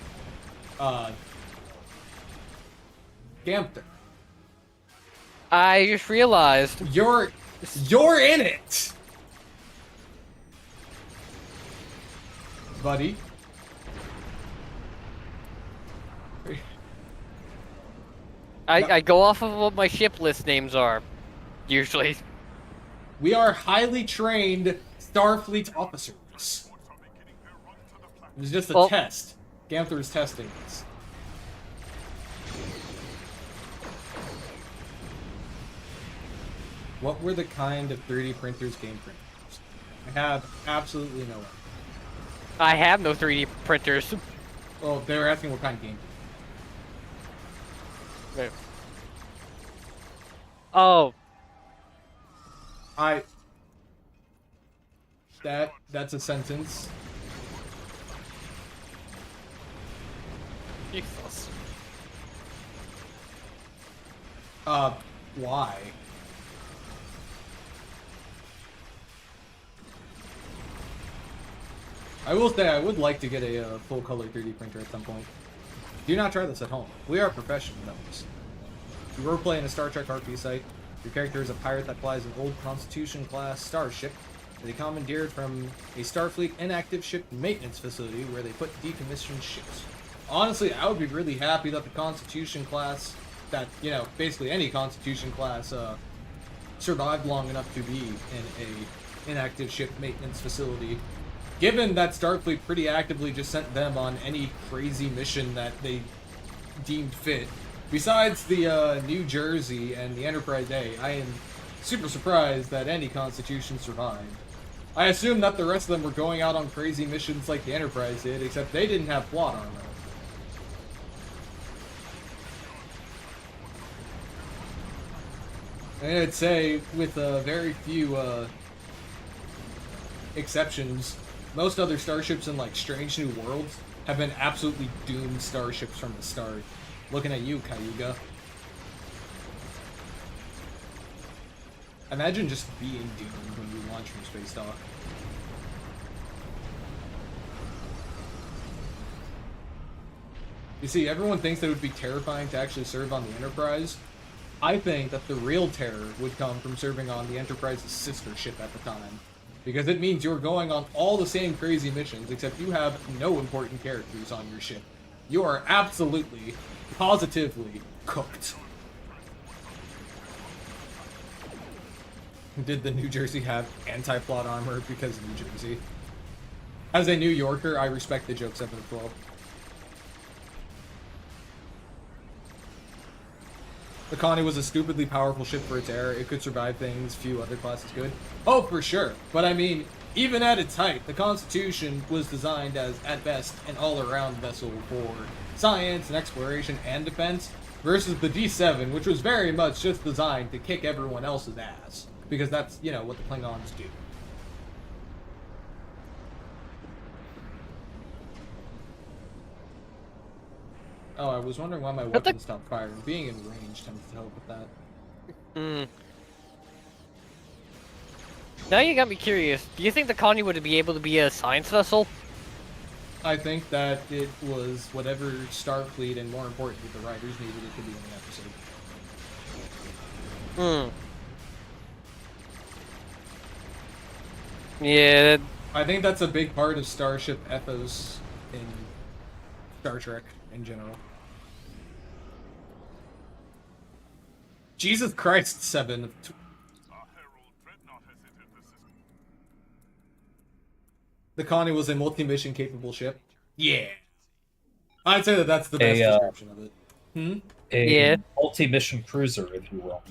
S1: Ganther.
S3: I just realized.
S1: You're in it! Buddy.
S3: I go off of what my ship list names are, usually.
S1: We are highly trained Starfleet officers. It was just a test. Ganther is testing us. What were the kind of 3D printers game printers? I have absolutely no idea.
S3: I have no 3D printers.
S1: Well, they were asking what kind of game.
S3: Wait. Oh.
S1: That's a sentence.
S3: Jesus.
S1: Why? I will say I would like to get a full-color 3D printer at some point. Do not try this at home. We are professional members. You roleplay in a Star Trek RP site. Your character is a pirate that flies an old Constitution-class starship that they commandeered from a Starfleet inactive ship maintenance facility where they put decommissioned ships. Honestly, I would be really happy that the Constitution class, that, you know, basically any Constitution class, survived long enough to be in a inactive ship maintenance facility. Given that Starfleet pretty actively just sent them on any crazy mission that they deemed fit. Besides the New Jersey and the Enterprise A, I am super surprised that any Constitution survived. I assume that the rest of them were going out on crazy missions like the Enterprise did, except they didn't have plot armor. And I'd say, with very few exceptions, most other starships in, like, Strange New Worlds have been absolutely doomed starships from the start. Looking at you, Cayuga. Imagine just being doomed when you launch from Space Dock. You see, everyone thinks that it would be terrifying to actually serve on the Enterprise. I think that the real terror would come from serving on the Enterprise's sister ship at the time. Because it means you're going on all the same crazy missions, except you have no important characters on your ship. You are absolutely, positively cooked. Did the New Jersey have anti-plot armor because of New Jersey? As a New Yorker, I respect the joke 7-12. The Connie was a stupidly powerful ship for its era. It could survive things few other classes could. Oh, for sure. But I mean, even at its height, the Constitution was designed as, at best, an all-around vessel for science and exploration and defense, versus the D7, which was very much just designed to kick everyone else's ass. Because that's, you know, what the Klingons do. Oh, I was wondering why my weapon stopped firing. Being in range tends to help with that.
S3: Now you got me curious. Do you think the Connie would be able to be a science vessel?
S1: I think that it was whatever Starfleet and, more importantly, the writers needed it to be in the episode.
S3: Yeah.
S1: I think that's a big part of Starship ethos in Star Trek in general. Jesus Christ, 7. The Connie was a multi-mission capable ship. Yeah. I'd say that that's the best description of it.
S2: A multi-mission cruiser, if you will.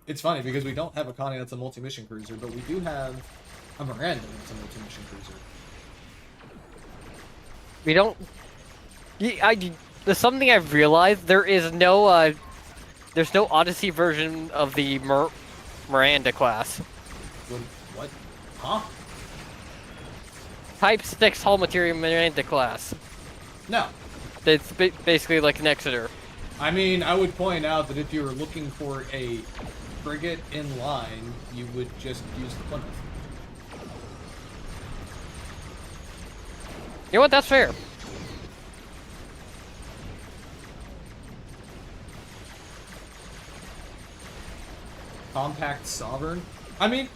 S1: It's funny because we don't have a Connie that's a multi-mission cruiser, but we do have A Miranda is a multi-mission cruiser.
S3: We don't. There's something I've realized. There's no Odyssey version of the Miranda class.
S1: What? Huh?
S3: Type 6 hull material Miranda class.
S1: No.
S3: It's basically like an Exeter.
S1: I mean, I would point out that if you were looking for a frigate in line, you would just use the Plymouth.
S3: You know what? That's fair.
S1: Compact Sovereign? I mean,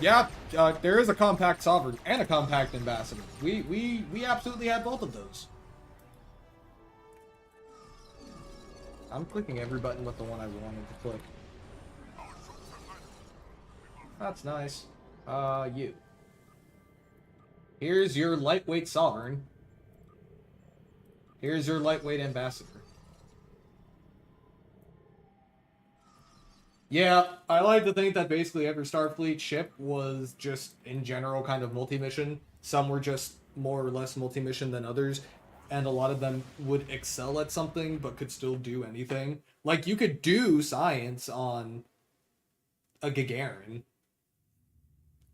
S1: yeah, there is a Compact Sovereign and a Compact Ambassador. We absolutely have both of those. I'm clicking every button but the one I wanted to click. That's nice. You. Here's your lightweight Sovereign. Here's your lightweight Ambassador. Yeah, I like to think that basically every Starfleet ship was just, in general, kind of multi-mission. Some were just more or less multi-mission than others, and a lot of them would excel at something, but could still do anything. Like, you could do science on a Gagarin.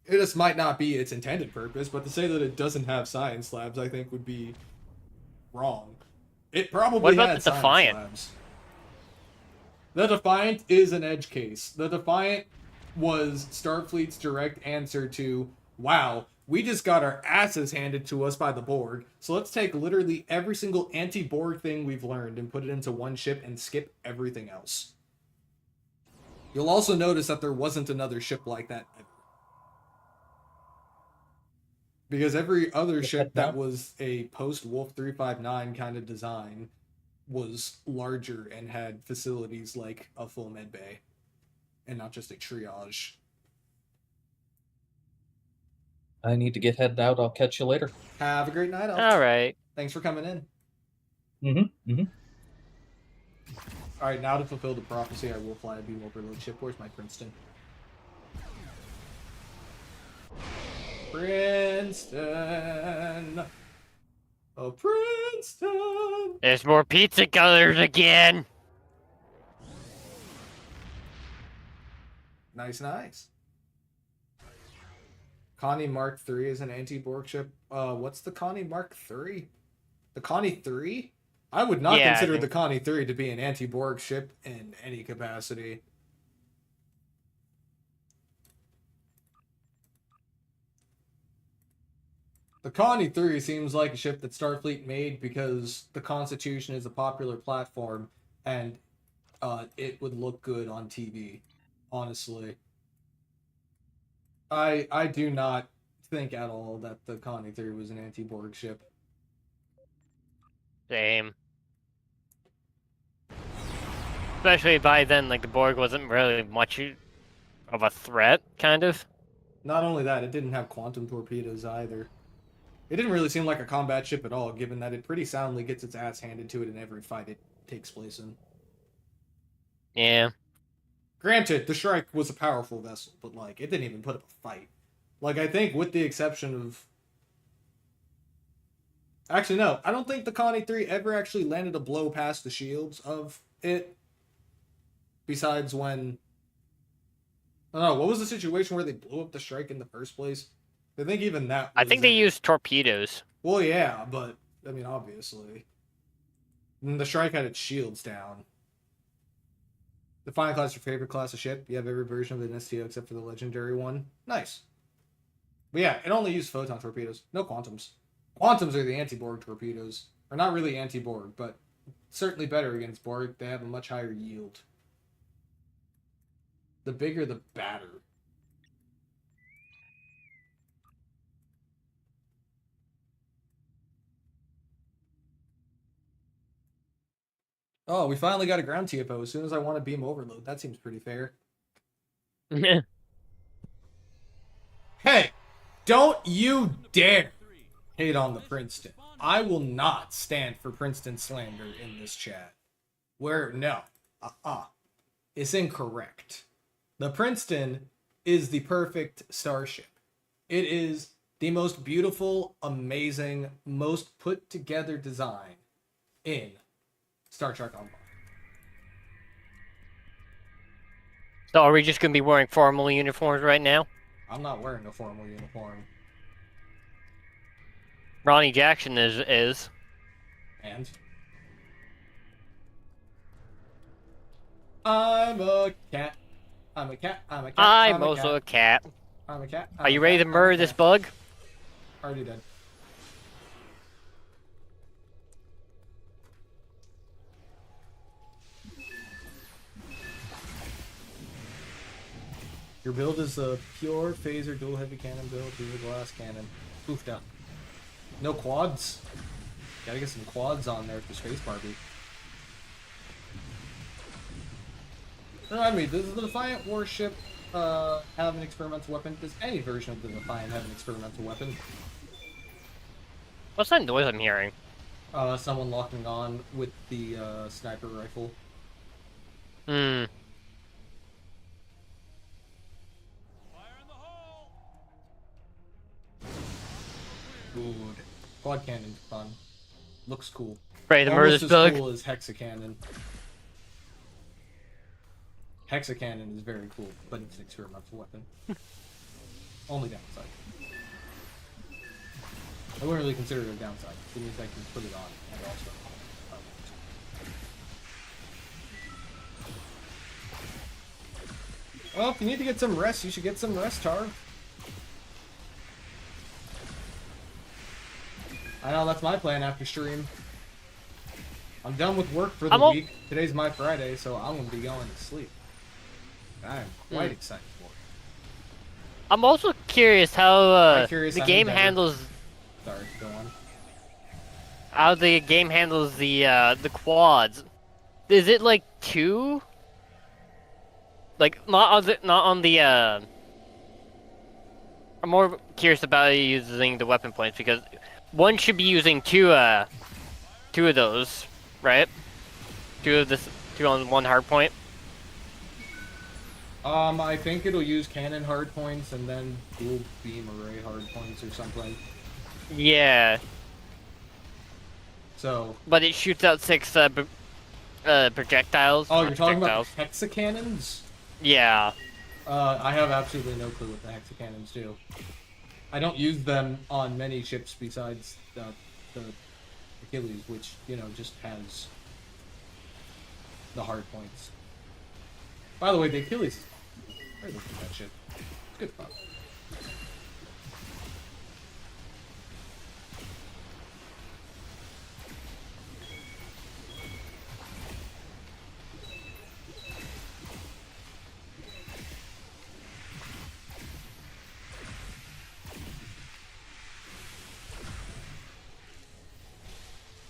S1: It just might not be its intended purpose, but to say that it doesn't have science labs, I think, would be wrong. It probably
S3: What about
S1: had
S3: the
S1: science
S3: Defiant?
S1: labs. The Defiant is an edge case. The Defiant was Starfleet's direct answer to, wow, we just got our asses handed to us by the Borg, so let's take literally every single anti-Borg thing we've learned and put it into one ship and skip everything else. You'll also notice that there wasn't another ship like that ever. Because every other ship that was a post-Wolf 359 kind of design was larger and had facilities like a full med bay and not just a triage.
S2: I need to get headed out. I'll catch you later.
S1: Have a great night, Elf.
S3: All right.
S1: Thanks for coming in.
S2: Mm-hmm.
S1: All right, now to fulfill the prophecy, I will fly a beam overload ship. Where's my Princeton? Princeton. Oh, Princeton.
S3: There's more pizza colors again.
S1: Nice. Connie Mark III is an anti-Borg ship. What's the Connie Mark III? The Connie III? I would not consider the Connie III to be an anti-Borg ship in any capacity. The Connie III seems like a ship that Starfleet made because the Constitution is a popular platform and it would look good on TV, honestly. I do not think at all that the Connie III was an anti-Borg ship.
S3: Same. Especially by then, like, the Borg wasn't really much of a threat, kind of.
S1: Not only that, it didn't have quantum torpedoes either. It didn't really seem like a combat ship at all, given that it pretty soundly gets its ass handed to it in every fight it takes place in.
S3: Yeah.
S1: Granted, the Shrike was a powerful vessel, but, like, it didn't even put up a fight. Like, I think with the exception of... Actually, no. I don't think the Connie 3 ever actually landed a blow past the shields of it. Besides when... I don't know, what was the situation where they blew up the Shrike in the first place? I think even that
S3: I think they used torpedoes.
S1: Well, yeah, but, I mean, obviously. And the Shrike had its shields down. Defiant class is your favorite class of ship. You have every version of an STO except for the legendary one. Nice. But yeah, it only used photon torpedoes. No quantums. Quantums are the anti-Borg torpedoes. Or not really anti-Borg, but certainly better against Borg. They have a much higher yield. The bigger, the badder. Oh, we finally got a ground TFO as soon as I want to beam overload. That seems pretty fair. Hey, don't you dare hate on the Princeton. I will not stand for Princeton slander in this chat. No. It's incorrect. The Princeton is the perfect starship. It is the most beautiful, amazing, most put together design in Star Trek Online.
S3: So are we just gonna be wearing formal uniforms right now?
S1: I'm not wearing a formal uniform.
S3: Ronnie Jackson is.
S1: And I'm a cat. I'm a cat. I'm a cat.
S3: I'm also a cat.
S1: I'm a cat.
S3: Are you ready to murder this bug?
S1: Already did. Your build is a pure phaser dual heavy cannon build with a glass cannon. Oof, down. No quads. Gotta get some quads on there for Space Barbie. Remind me, does the Defiant warship have an experimental weapon? Does any version of the Defiant have an experimental weapon?
S3: What's that noise I'm hearing?
S1: Someone locking on with the sniper rifle.
S3: Hmm.
S1: Good. Quad cannon's fun. Looks cool.
S3: Ready to murder
S1: Almost
S3: this
S1: as
S3: bug?
S1: cool as Hexacannon. Hexacannon is very cool, but it's an experimental weapon. Only downside. I wouldn't really consider it a downside. It means I can put it on and also. Well, if you need to get some rest, you should get some rest, Tar. I know that's my plan after stream. I'm done with work for the week. Today's my Friday, so I'm gonna be going to sleep. I'm quite excited for it.
S3: I'm also curious how
S1: curious
S3: the
S1: how
S3: game
S1: Endeavor-
S3: handles
S1: Sorry, go on.
S3: how the game handles the quads. Is it like two? Like not on the I'm more curious about using the weapon points because one should be using two of those, right? Two on one hard point.
S1: I think it'll use cannon hard points and then dual beam array hard points or something.
S3: Yeah.
S1: So.
S3: But it shoots out 6 projectiles.
S1: Oh, you're talking about the hexacannons?
S3: Yeah.
S1: I have absolutely no clue what the hexacannons do. I don't use them on many ships besides the Achilles, which, you know, just has the hard points. By the way, the Achilles is fun. I look at that shit. It's good fun.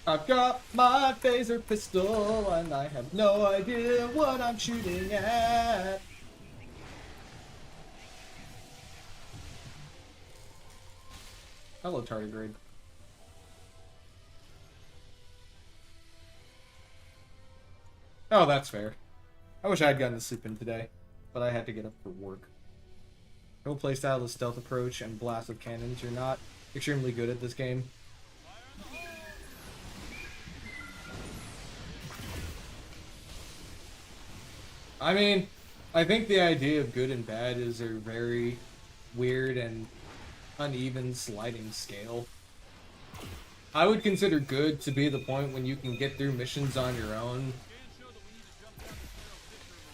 S1: I've got my phaser pistol and I have no idea what I'm shooting at. Hello, tardigrade. Oh, that's fair. I wish I had gotten to sleep in today, but I had to get up for work. No playstyle is stealth approach and blast with cannons. You're not extremely good at this game. I mean, I think the idea of good and bad is a very weird and uneven sliding scale. I would consider good to be the point when you can get through missions on your own.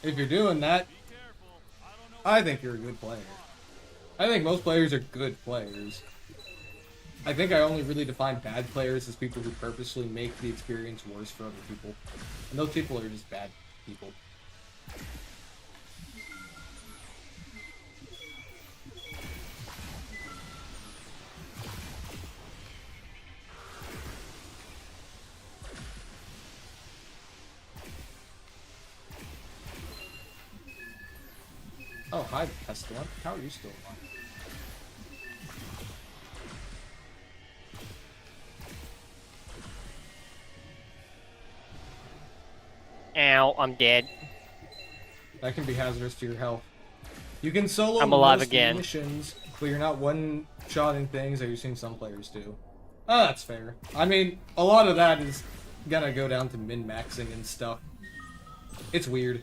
S1: If you're doing that, I think you're a good player. I think most players are good players. I think I only really define bad players as people who purposely make the experience worse for other people. And those people are just bad people. Oh, hi, Pestilent. How are you still alive?
S3: Ow, I'm dead.
S1: That can be hazardous to your health. You can solo
S3: I'm alive
S1: most
S3: again.
S1: missions, but you're not one-shotting things that you've seen some players do. Oh, that's fair. I mean, a lot of that is gonna go down to min-maxing and stuff. It's weird.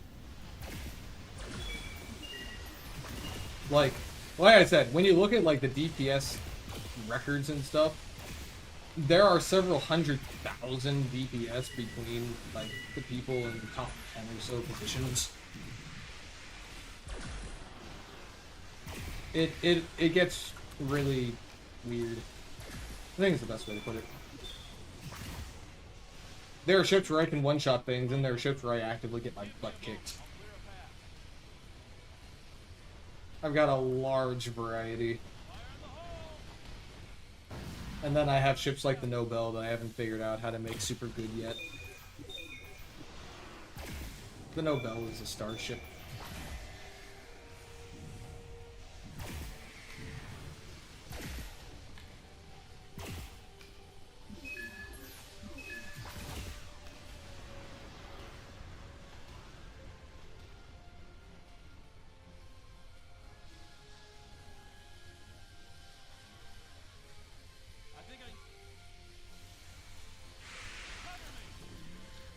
S1: Like I said, when you look at like the DPS records and stuff, there are several 100,000 DPS between like the people in the top 10 or so positions. It gets really weird. I think it's the best way to put it. There are ships where I can one-shot things, and there are ships where I actively get my butt kicked. I've got a large variety. And then I have ships like the Nobel that I haven't figured out how to make super good yet. The Nobel is a starship.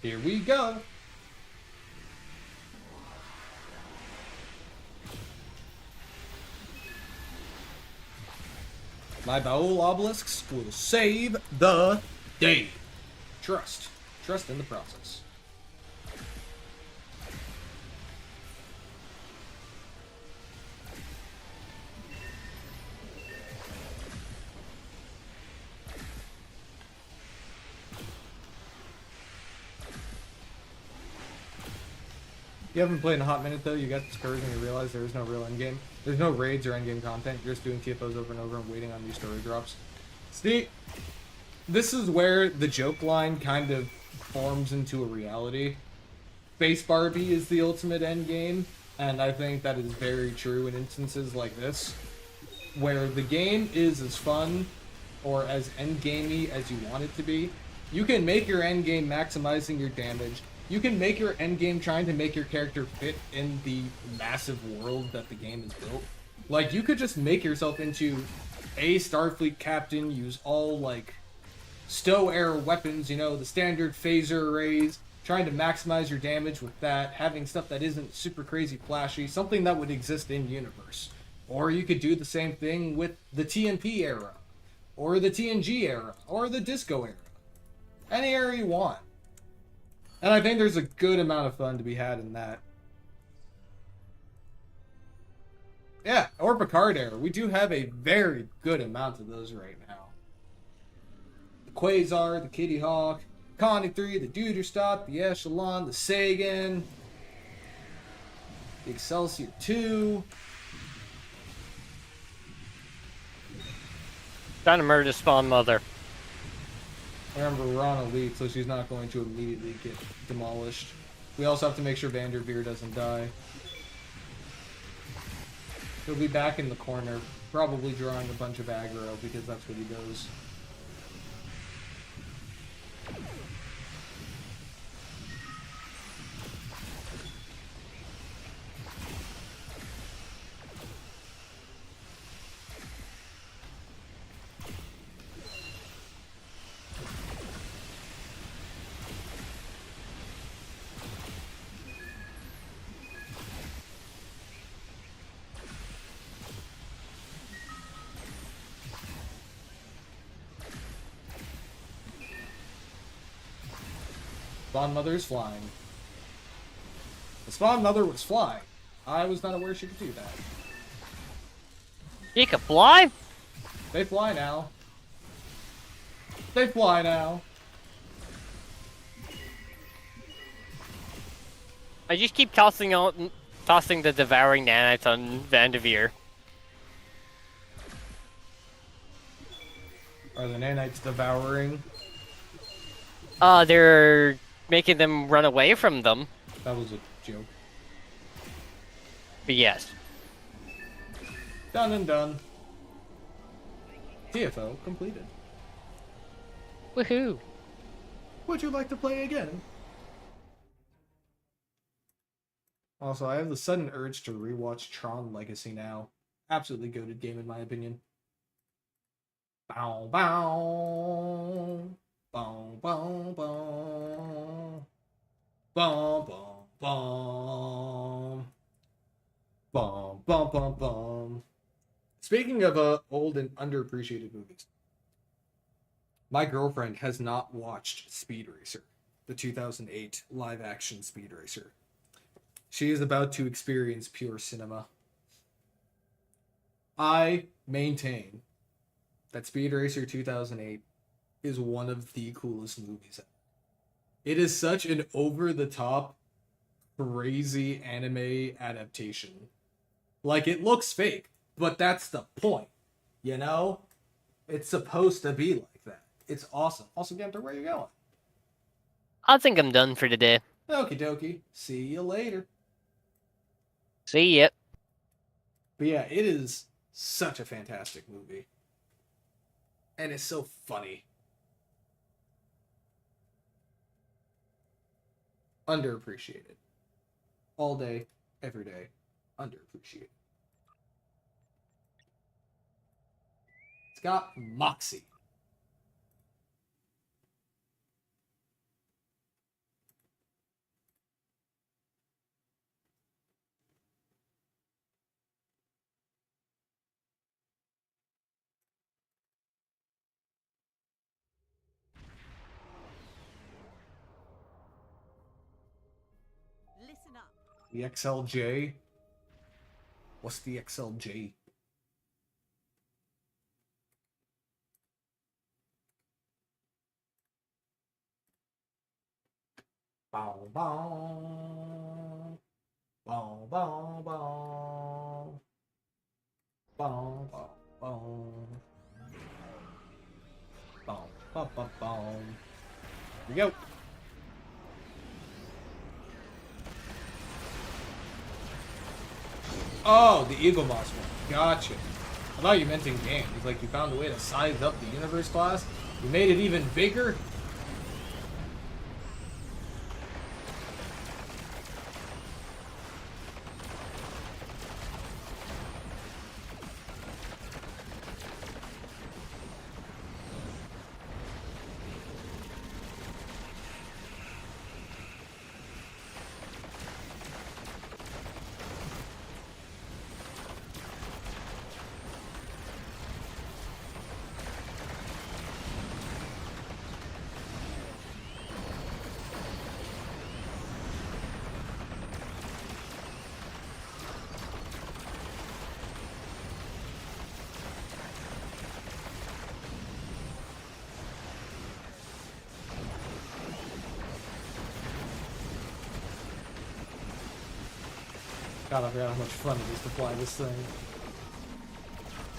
S1: Here we go. My Baul obelisks will save the day. Trust. Trust in the process. You haven't played in a hot minute though, you got discouraged when you realize there is no real endgame. There's no raids or endgame content, you're just doing TFOs over and over and waiting on new story drops. See, this is where the joke line kind of forms into a reality. Space Barbie is the ultimate endgame, and I think that is very true in instances like this, where the game is as fun or as endgamey as you want it to be. You can make your endgame maximizing your damage. You can make your endgame trying to make your character fit in the massive world that the game has built. Like, you could just make yourself into a Starfleet captain, use all, like, STO era weapons, you know, the standard phaser arrays, trying to maximize your damage with that, having stuff that isn't super crazy flashy, something that would exist in universe. Or you could do the same thing with the TNP era, or the TNG era, or the Disco era. Any era you want. And I think there's a good amount of fun to be had in that. Yeah, or Picard era. We do have a very good amount of those right now. The Quasar, the Kitty Hawk, Connie 3, the Duderstadt, the Echelon, the Sagan, the Excelsior 2.
S3: Trying to murder the spawn mother.
S1: Remember, we're on elite, so she's not going to immediately get demolished. We also have to make sure Vanderveer doesn't die. He'll be back in the corner, probably drawing a bunch of aggro, because that's what he does. Spawn Mother is flying. The Spawn Mother was flying. I was not aware she could do that.
S3: You can fly?
S1: They fly now. They fly now.
S3: I just keep tossing the devouring nanites on Vanderveer.
S1: Are the nanites devouring?
S3: They're making them run away from them.
S1: That was a joke.
S3: But yes.
S1: Done and done. TFO completed.
S3: Woohoo!
S1: Would you like to play again? Also, I have the sudden urge to rewatch Tron Legacy now. Absolutely goated game in my opinion. Bow bow. Bow bow bow. Bow bow bow. Bow bow bow bow. Speaking of old and underappreciated movies, my girlfriend has not watched Speed Racer, the 2008 live action Speed Racer. She is about to experience pure cinema. I maintain that Speed Racer 2008 is one of the coolest movies. It is such an over the top, crazy anime adaptation. Like, it looks fake, but that's the point. You know? It's supposed to be like that. It's awesome. Also, Genter, where are you going?
S3: I think I'm done for today.
S1: Okie dokie. See you later.
S3: See ya.
S1: But yeah, it is such a fantastic movie. And it's so funny. Underappreciated. All day, every day. Underappreciated. It's got moxie.
S4: Listen up.
S1: The XLJ? What's the XLJ? Bow bow. Bow bow bow. Bow bow bow. Bow bow bow bow. Here we go. Oh, the Eagle Moss one. Gotcha. I thought you meant in game. It's like you found a way to size up the universe class. You made it even bigger. God, I forgot how much fun it is to fly this thing.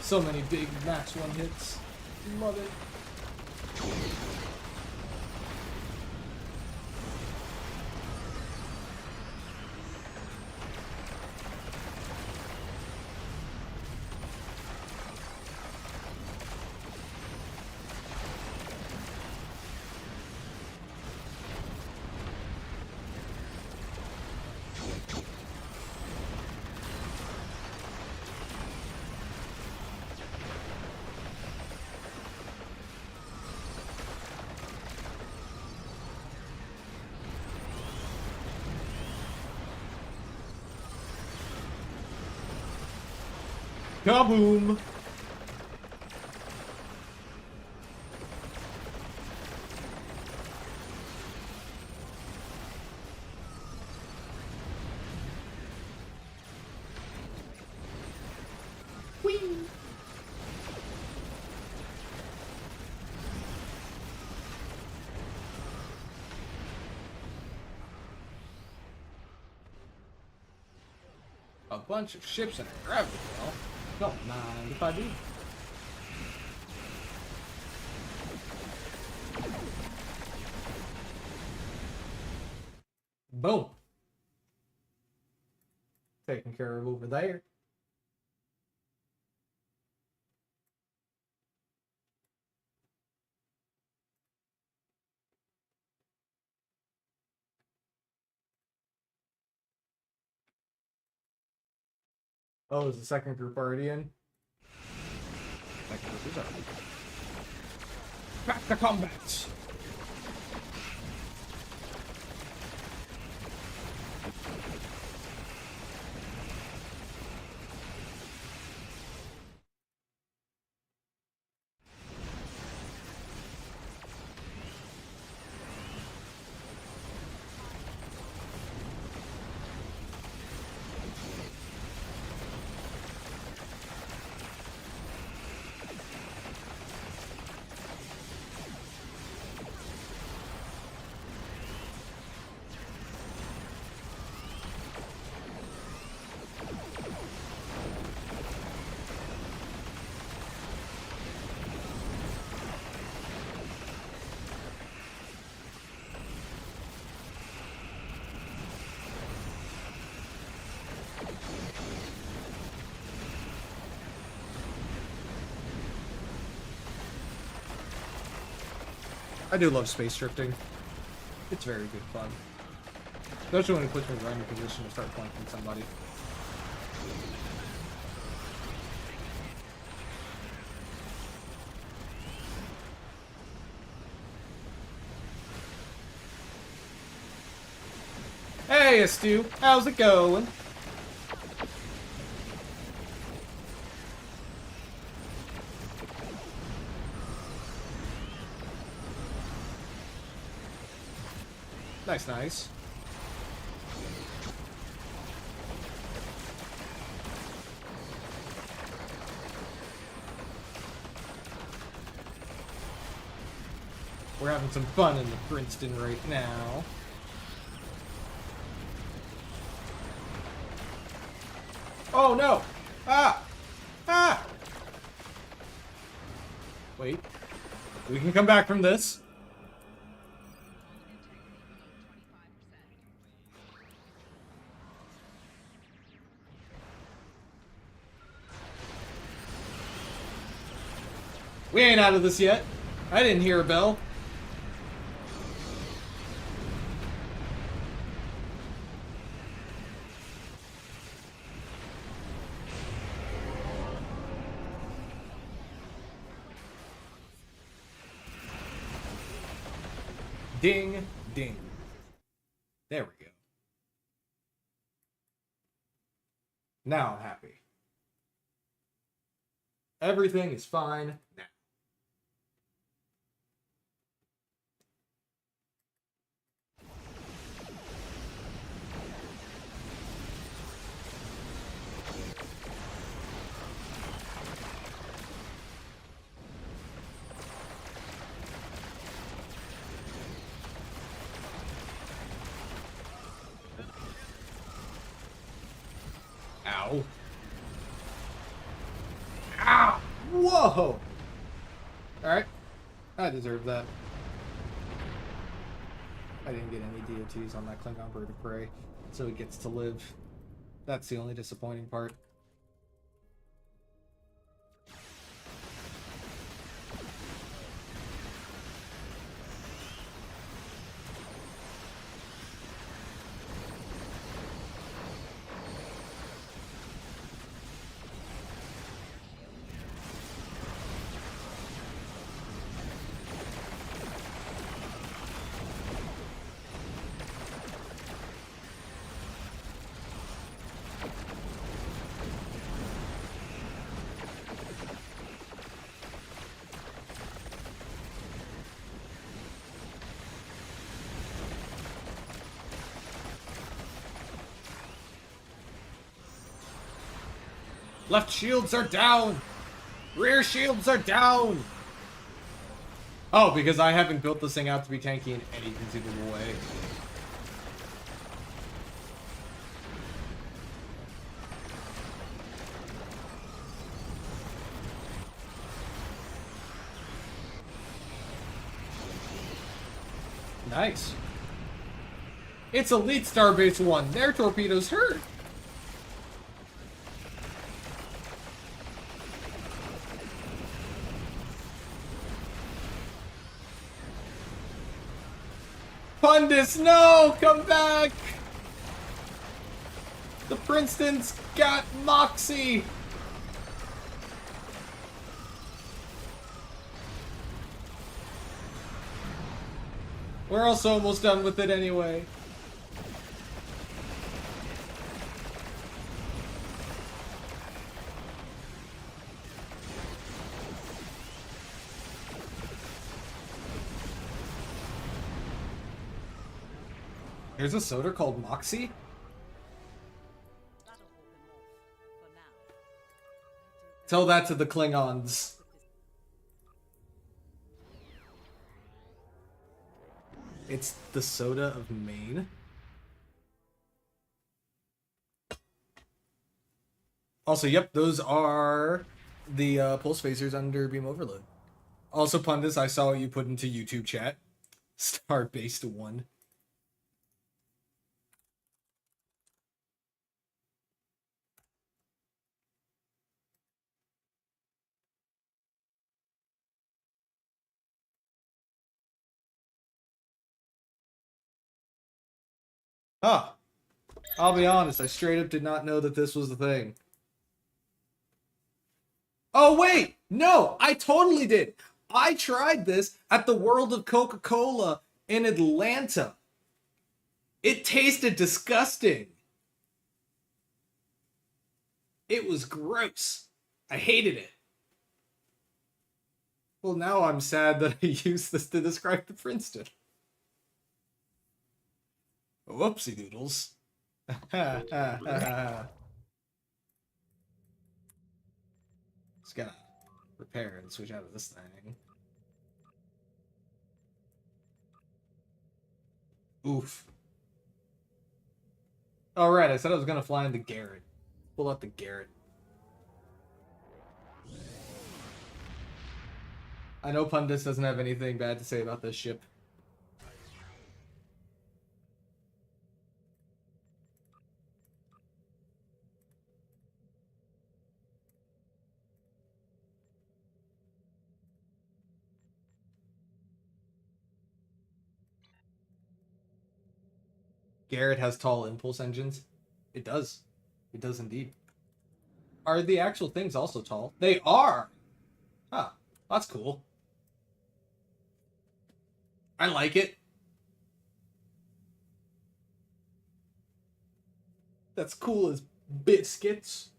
S1: So many big max one hits. Love it. Kaboom! Whee! A bunch of ships in a gravity well. Don't mind if I do. Boom. Taken care of over there. Oh, is the second group already in? Second group is already. Back to combat! I do love space drifting. It's very good fun. Especially when it puts me right in a position to start flanking somebody. Hey, STO, how's it going? Nice, nice. We're having some fun in the Princeton right now. Oh no! Ah! Ah! Wait. We can come back from this. We ain't out of this yet. I didn't hear a bell. Ding, ding. There we go. Now I'm happy. Everything is fine now. Ow. Ow! Whoa! Alright. I deserve that. I didn't get any DOTs on that Klingon bird of prey, so he gets to live. That's the only disappointing part. Left shields are down! Rear shields are down! Oh, because I haven't built this thing out to be tanky in any conceivable way. Nice. It's Elite Starbase 1. Their torpedoes hurt. Pundus, no! Come back! The Princeton's got Moxie! We're also almost done with it anyway. There's a soda called Moxie? Tell that to the Klingons. It's the soda of Maine. Also, yep, those are the pulse phasers under beam overload. Also, Pundus, I saw what you put into YouTube chat. Star-based 1. Huh. I'll be honest, I straight up did not know that this was the thing. Oh, wait! No, I totally did! I tried this at the World of Coca-Cola in Atlanta. It tasted disgusting. It was gross. I hated it. Well, now I'm sad that I used this to describe the Princeton. Whoopsie doodles. Just gotta repair and switch out of this thing. Oof. Alright, I said I was gonna fly into Garrett. Pull out the Garrett. I know Pundus doesn't have anything bad to say about this ship. Garrett has tall impulse engines. It does. It does indeed. Are the actual things also tall? They are! Huh. That's cool. I like it. That's cool as biscuits.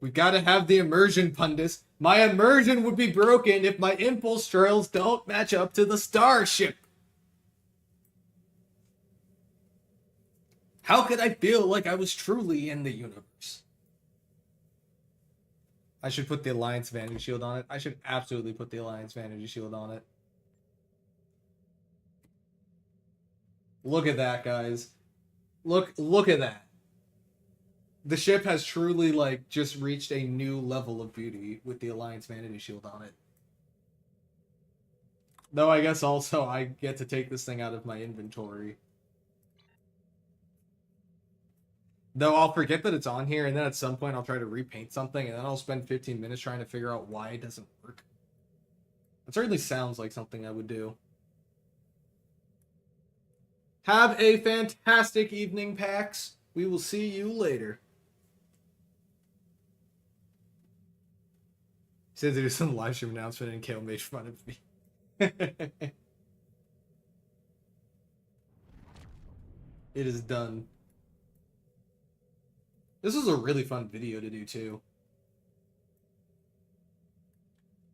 S1: We gotta have the immersion, Pundus. My immersion would be broken if my impulse trails don't match up to the starship. How could I feel like I was truly in the universe? I should put the Alliance Vanity Shield on it. I should absolutely put the Alliance Vanity Shield on it. Look at that, guys. Look at that. The ship has truly, like, just reached a new level of beauty with the Alliance Vanity Shield on it. Though I guess also I get to take this thing out of my inventory. Though I'll forget that it's on here, and then at some point I'll try to repaint something, and then I'll spend 15 minutes trying to figure out why it doesn't work. It certainly sounds like something I would do. Have a fantastic evening, PAX. We will see you later. He said to do some live stream announcement, and Kale made fun of me. It is done. This was a really fun video to do, too.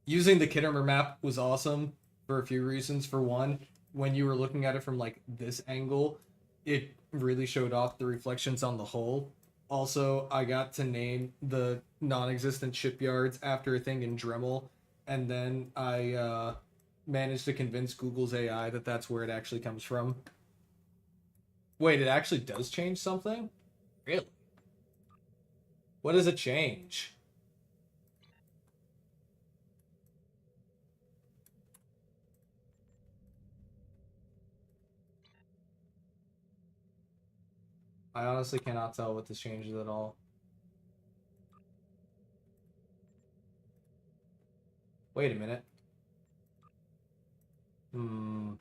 S1: Using the Kittimer map was awesome for a few reasons. For one, when you were looking at it from, like, this angle, it really showed off the reflections on the hull. Also, I got to name the non-existent shipyards after a thing in Dremel, and then I managed to convince Google's AI that that's where it actually comes from. Wait, it actually does change something? Really? What does it change? I honestly cannot tell what this changes at all. Wait a minute. Hmm.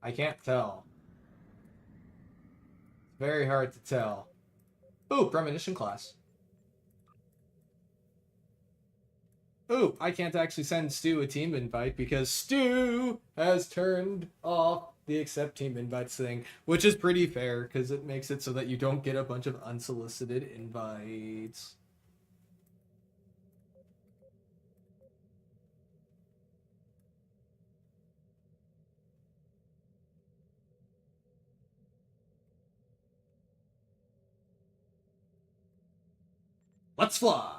S1: I can't tell. Very hard to tell. Ooh, premonition class. Ooh, I can't actually send Stu a team invite because Stu has turned off the accept team invites thing, which is pretty fair because it makes it so that you don't get a bunch of unsolicited invites. Let's fly!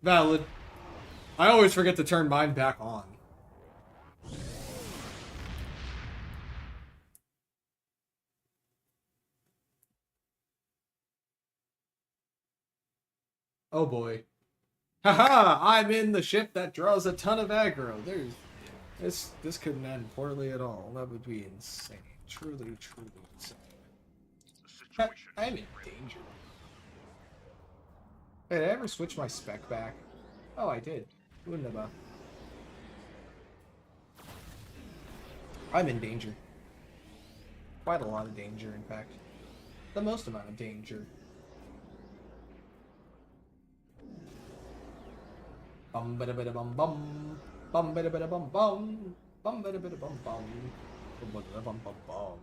S1: Valid. I always forget to turn mine back on. Oh boy. Haha! I'm in the ship that draws a ton of aggro. This couldn't end poorly at all. That would be insane. Truly, truly insane. I'm in danger. Hey, did I ever switch my spec back? Oh, I did. Wunderbar. I'm in danger. Quite a lot of danger, in fact. The most amount of danger. Bum bada bada bum bum. Bum bada bada bum bum. Bum bada bada bum bum. Bum bada bum bum bum.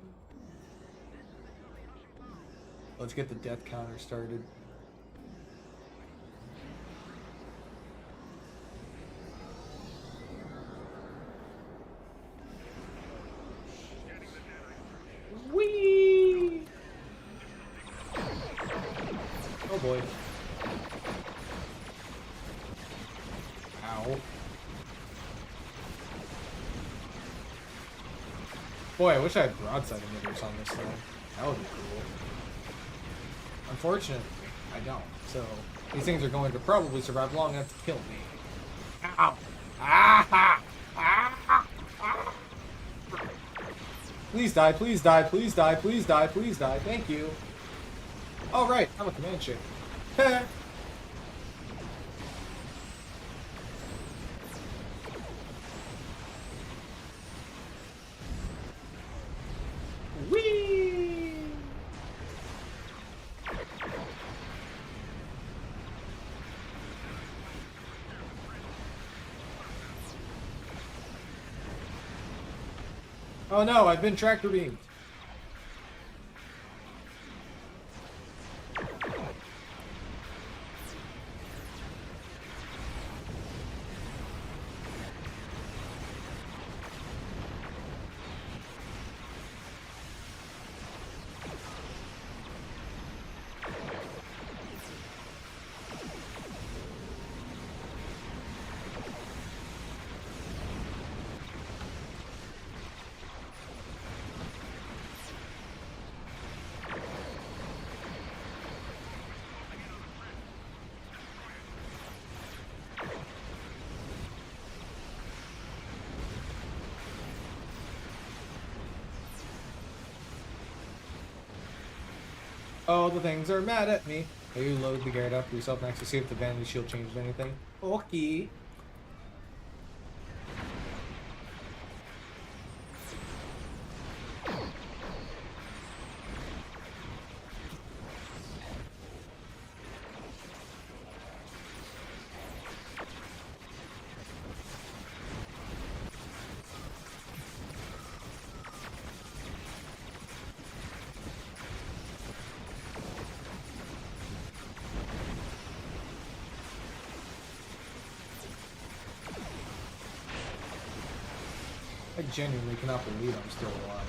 S1: Let's get the death counter started. Whee! Oh boy. Ow. Boy, I wish I had broadside emitters on this thing. That would be cool. Unfortunately, I don't. So, these things are going to probably survive long enough to kill me. Ow! Ah! Ah! Ah! Please die, please die, please die, please die, please die. Thank you. Oh, right. I'm a command ship. Whee! Oh no, I've been tractor beamed. Oh, the things are mad at me. Have you loaded the Garrett up yourself next to see if the vanity shield changed anything? Okay. I genuinely cannot believe I'm still alive.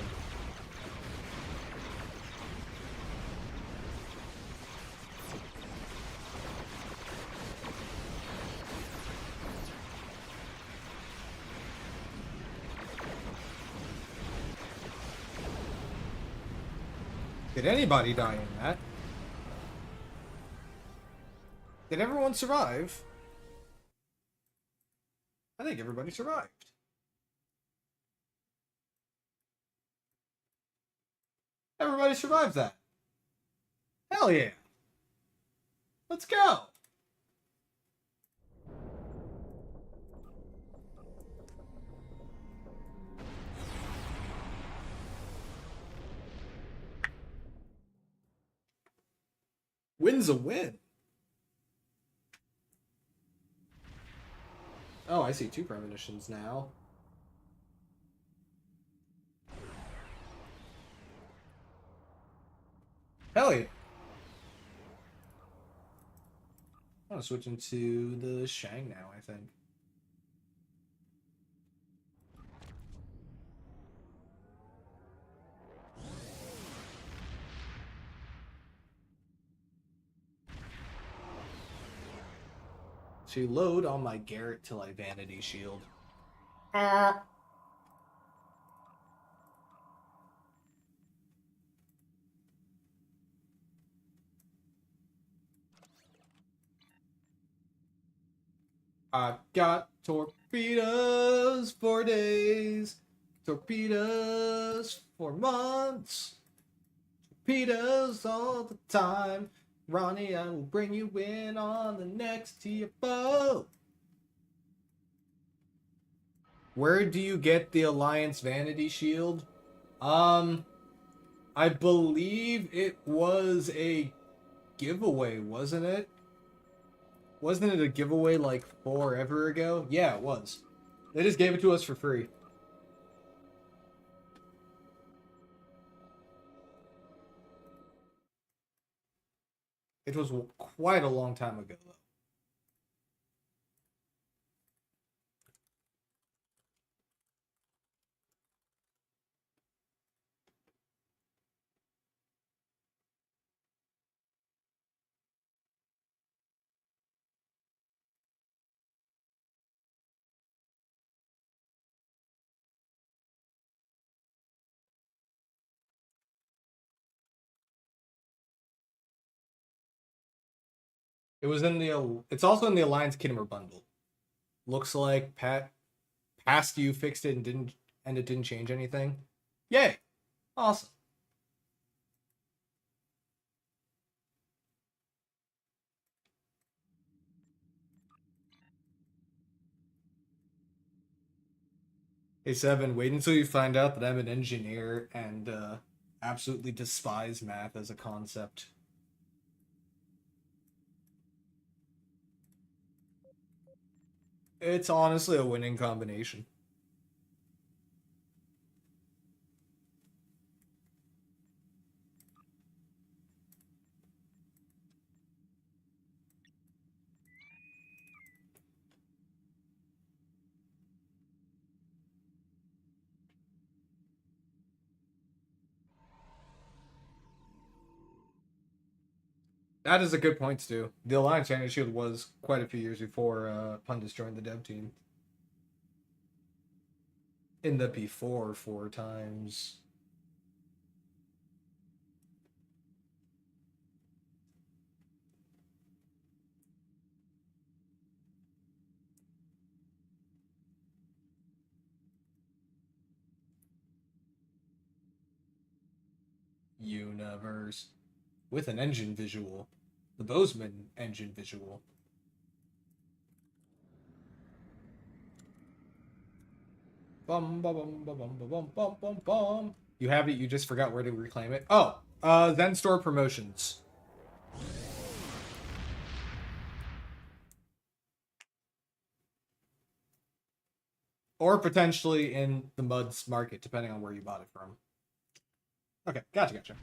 S1: Did anybody die in that? Did everyone survive? I think everybody survived. Everybody survived that. Hell yeah. Let's go. Win's a win. Oh, I see 2 premonitions now. Hell yeah. I'm gonna switch into the Shang now, I think. To load on my Garrett till I Vanity Shield. I've got torpedoes for days, torpedoes for months, torpedoes all the time. Ronnie, I will bring you in on the next TFO. Where do you get the Alliance Vanity Shield? I believe it was a giveaway, wasn't it? Wasn't it a giveaway like forever ago? Yeah, it was. They just gave it to us for free. It was quite a long time ago, though. It was in the. It's also in the Alliance Kidmer bundle. Looks like past you fixed it and it didn't change anything. Yay! Awesome. Hey Seven, wait until you find out that I'm an engineer and absolutely despise math as a concept. It's honestly a winning combination. That is a good point, Stu. The Alliance Vanity Shield was quite a few years before Pundus joined the dev team. In the before 4 times. Universe. With an engine visual. The Bozeman engine visual. Bum bum bum bum bum bum bum bum bum. You have it, you just forgot where to reclaim it. Oh, then store promotions. Or potentially in the Muds market, depending on where you bought it from. Okay, gotcha.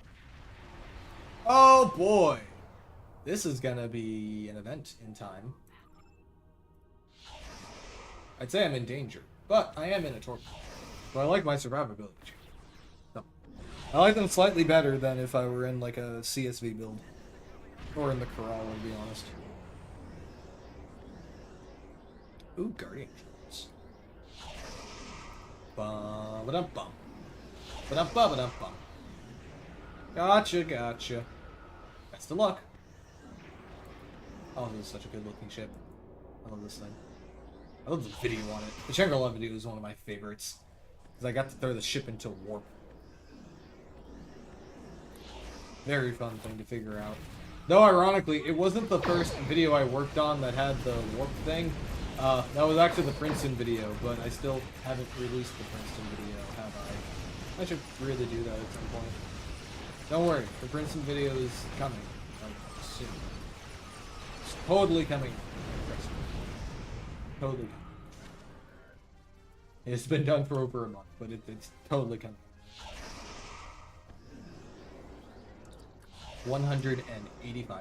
S1: Oh boy! This is gonna be an event in time. I'd say I'm in danger, but I am in a torpedo. But I like my survivability. So, I like them slightly better than if I were in like a CSV build. Or in the Corral, to be honest. Ooh, Guardian Troops. Ba-ba-dum-bum. Ba-dum-ba-ba-dum-bum. Gotcha. Best of luck. Oh, this is such a good looking ship. I love this thing. I love the video on it. The Shangri-La video is one of my favorites. Because I got to throw the ship into warp. Very fun thing to figure out. Though, ironically, it wasn't the first video I worked on that had the warp thing. That was actually the Princeton video, but I still haven't released the Princeton video, have I? I should really do that at some point. Don't worry, the Princeton video is coming. Like, soon. It's totally coming. Totally coming. It's been done for over a month, but it's totally coming. 185%.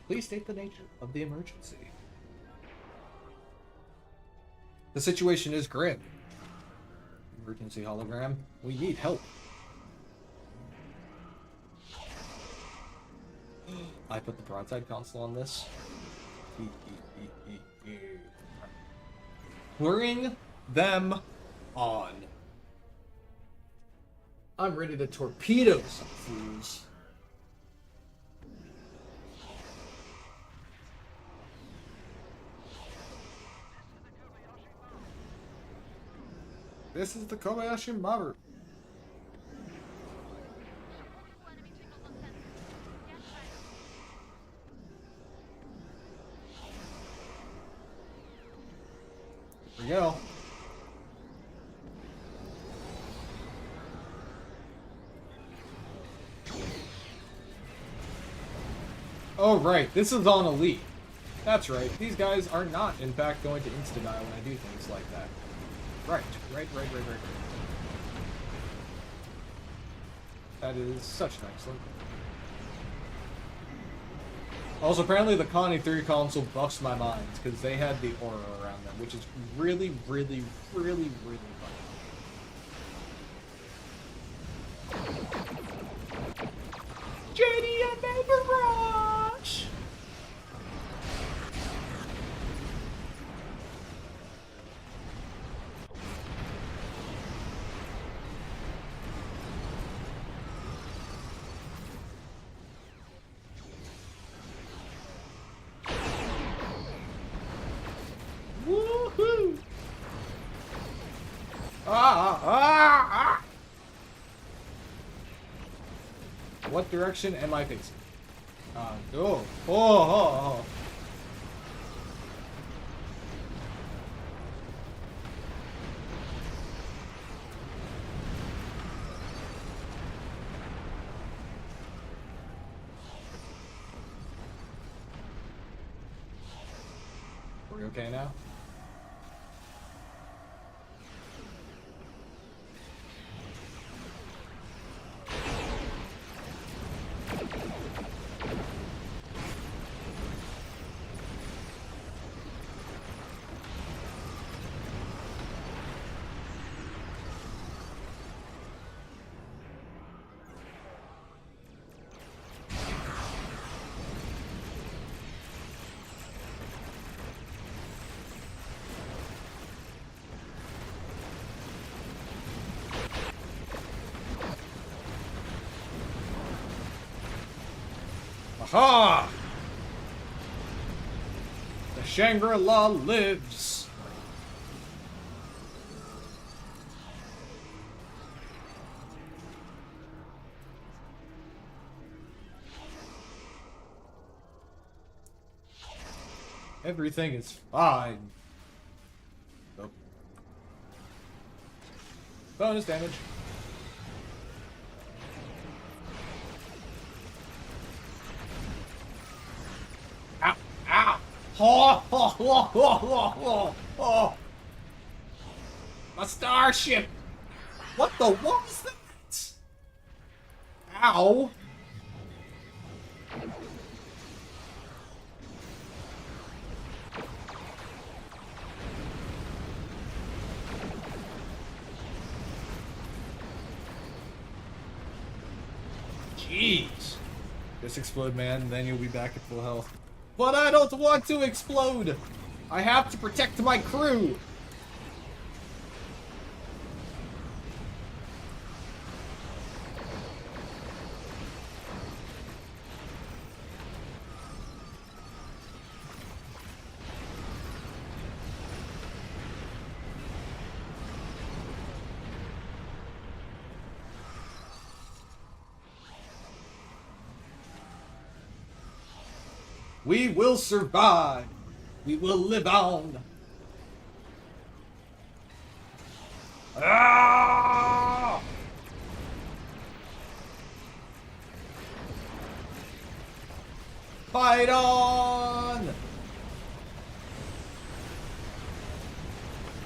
S1: Please state the nature of the emergency. The situation is grim. Emergency hologram. We need help. I put the broadside console on this. Bring them on. I'm ready to torpedo some fools. This is the Kobayashi Maru. Here we go. Oh, right. This is on Elite. That's right. These guys are not, in fact, going to insta-die when I do things like that. Right. That is such an excellent. Also, apparently the Connie 3 console buffs my mind, because they had the aura around them, which is really fun. JDM Overrush! Woohoo! What direction am I facing? Oh. Are we okay now? Aha! The Shangri-La lives. Everything is fine. Oh. Bonus damage. Oh. My starship! What was that? Ow! Jeez. Just explode, man, and then you'll be back at full health. But I don't want to explode! I have to protect my crew! We will survive. We will live on. Ah! Fight on!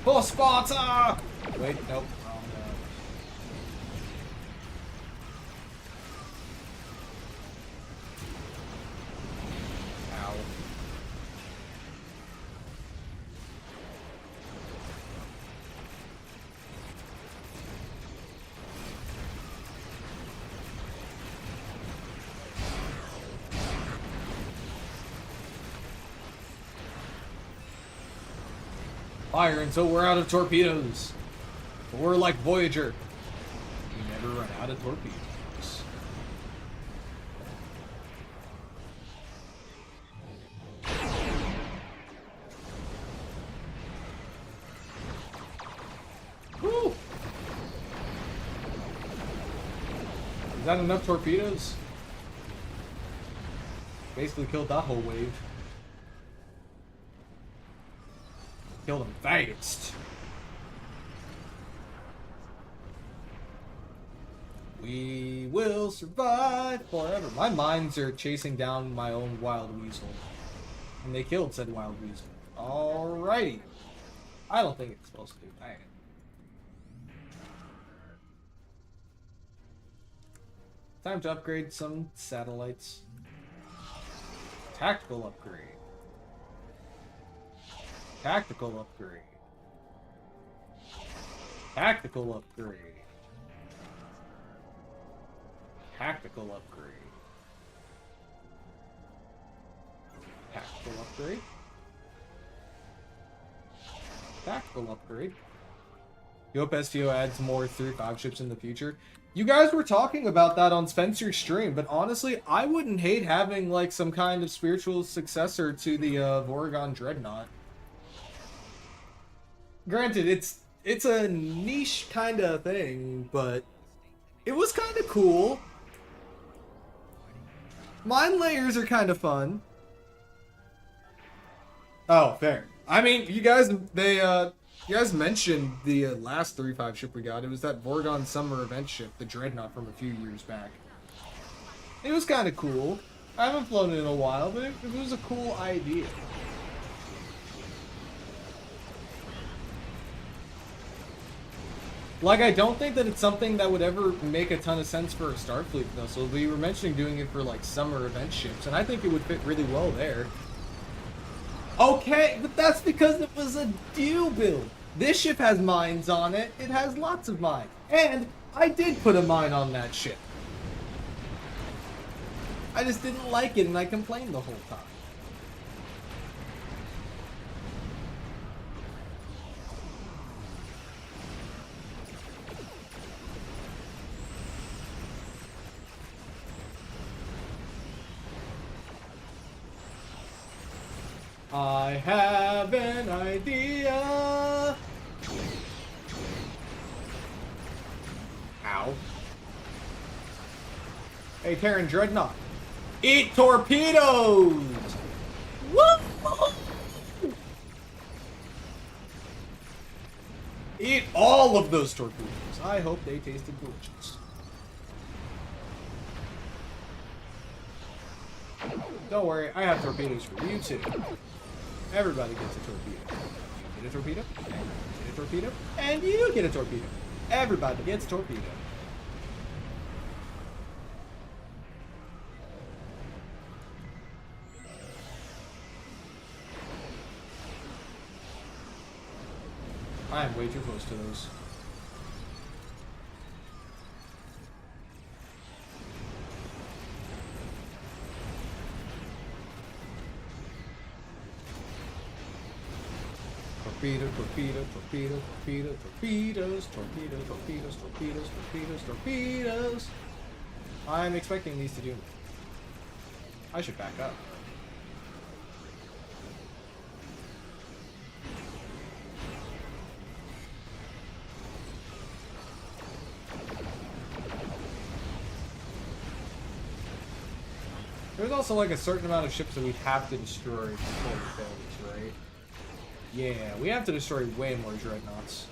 S1: For Sparta! Wait, nope. Wrong, Ow. Fire until we're out of torpedoes. But we're like Voyager. We never run out of torpedoes. Woo! Is that enough torpedoes? Basically killed that whole wave. Kill them fast. We will survive forever. My mines are chasing down my own wild weasel. And they killed said wild weasel. Alrighty. I don't think it's supposed to do that. Time to upgrade some satellites. Tactical upgrade. Tactical upgrade. Tactical upgrade. Tactical upgrade. Tactical upgrade. Tactical upgrade. You hope STO adds more 3-5 ships in the future. You guys were talking about that on Spencer's stream, but honestly, I wouldn't hate having like some kind of spiritual successor to the Voragon Dreadnought. Granted, it's a niche kind of thing, but it was kind of cool. Mine layers are kind of fun. Oh, fair. I mean, you guys mentioned the last 3-5 ship we got. It was that Voragon Summer Event ship, the Dreadnought from a few years back. It was kind of cool. I haven't flown it in a while, but it was a cool idea. Like, I don't think that it's something that would ever make a ton of sense for a Starfleet, though. So we were mentioning doing it for, like, summer event ships, and I think it would fit really well there. Okay, but that's because it was a deal build. This ship has mines on it. It has lots of mines. And I did put a mine on that ship. I just didn't like it, and I complained the whole time. I have an idea. Ow. Hey, Terran Dreadnought. Eat torpedoes! Woo! Eat all of those torpedoes. I hope they tasted delicious. Don't worry, I have torpedoes for you too. Everybody gets a torpedo. You get a torpedo, and you get a torpedo, and you get a torpedo. Everybody gets a torpedo. I am way too close to those. Torpedo, torpedo, torpedo, torpedo, torpedoes, torpedo, torpedoes, torpedoes, torpedoes, torpedoes. I'm expecting these to do. I should back up. There's also like a certain amount of ships that we have to destroy before we fail this, right? Yeah, we have to destroy way more dreadnoughts.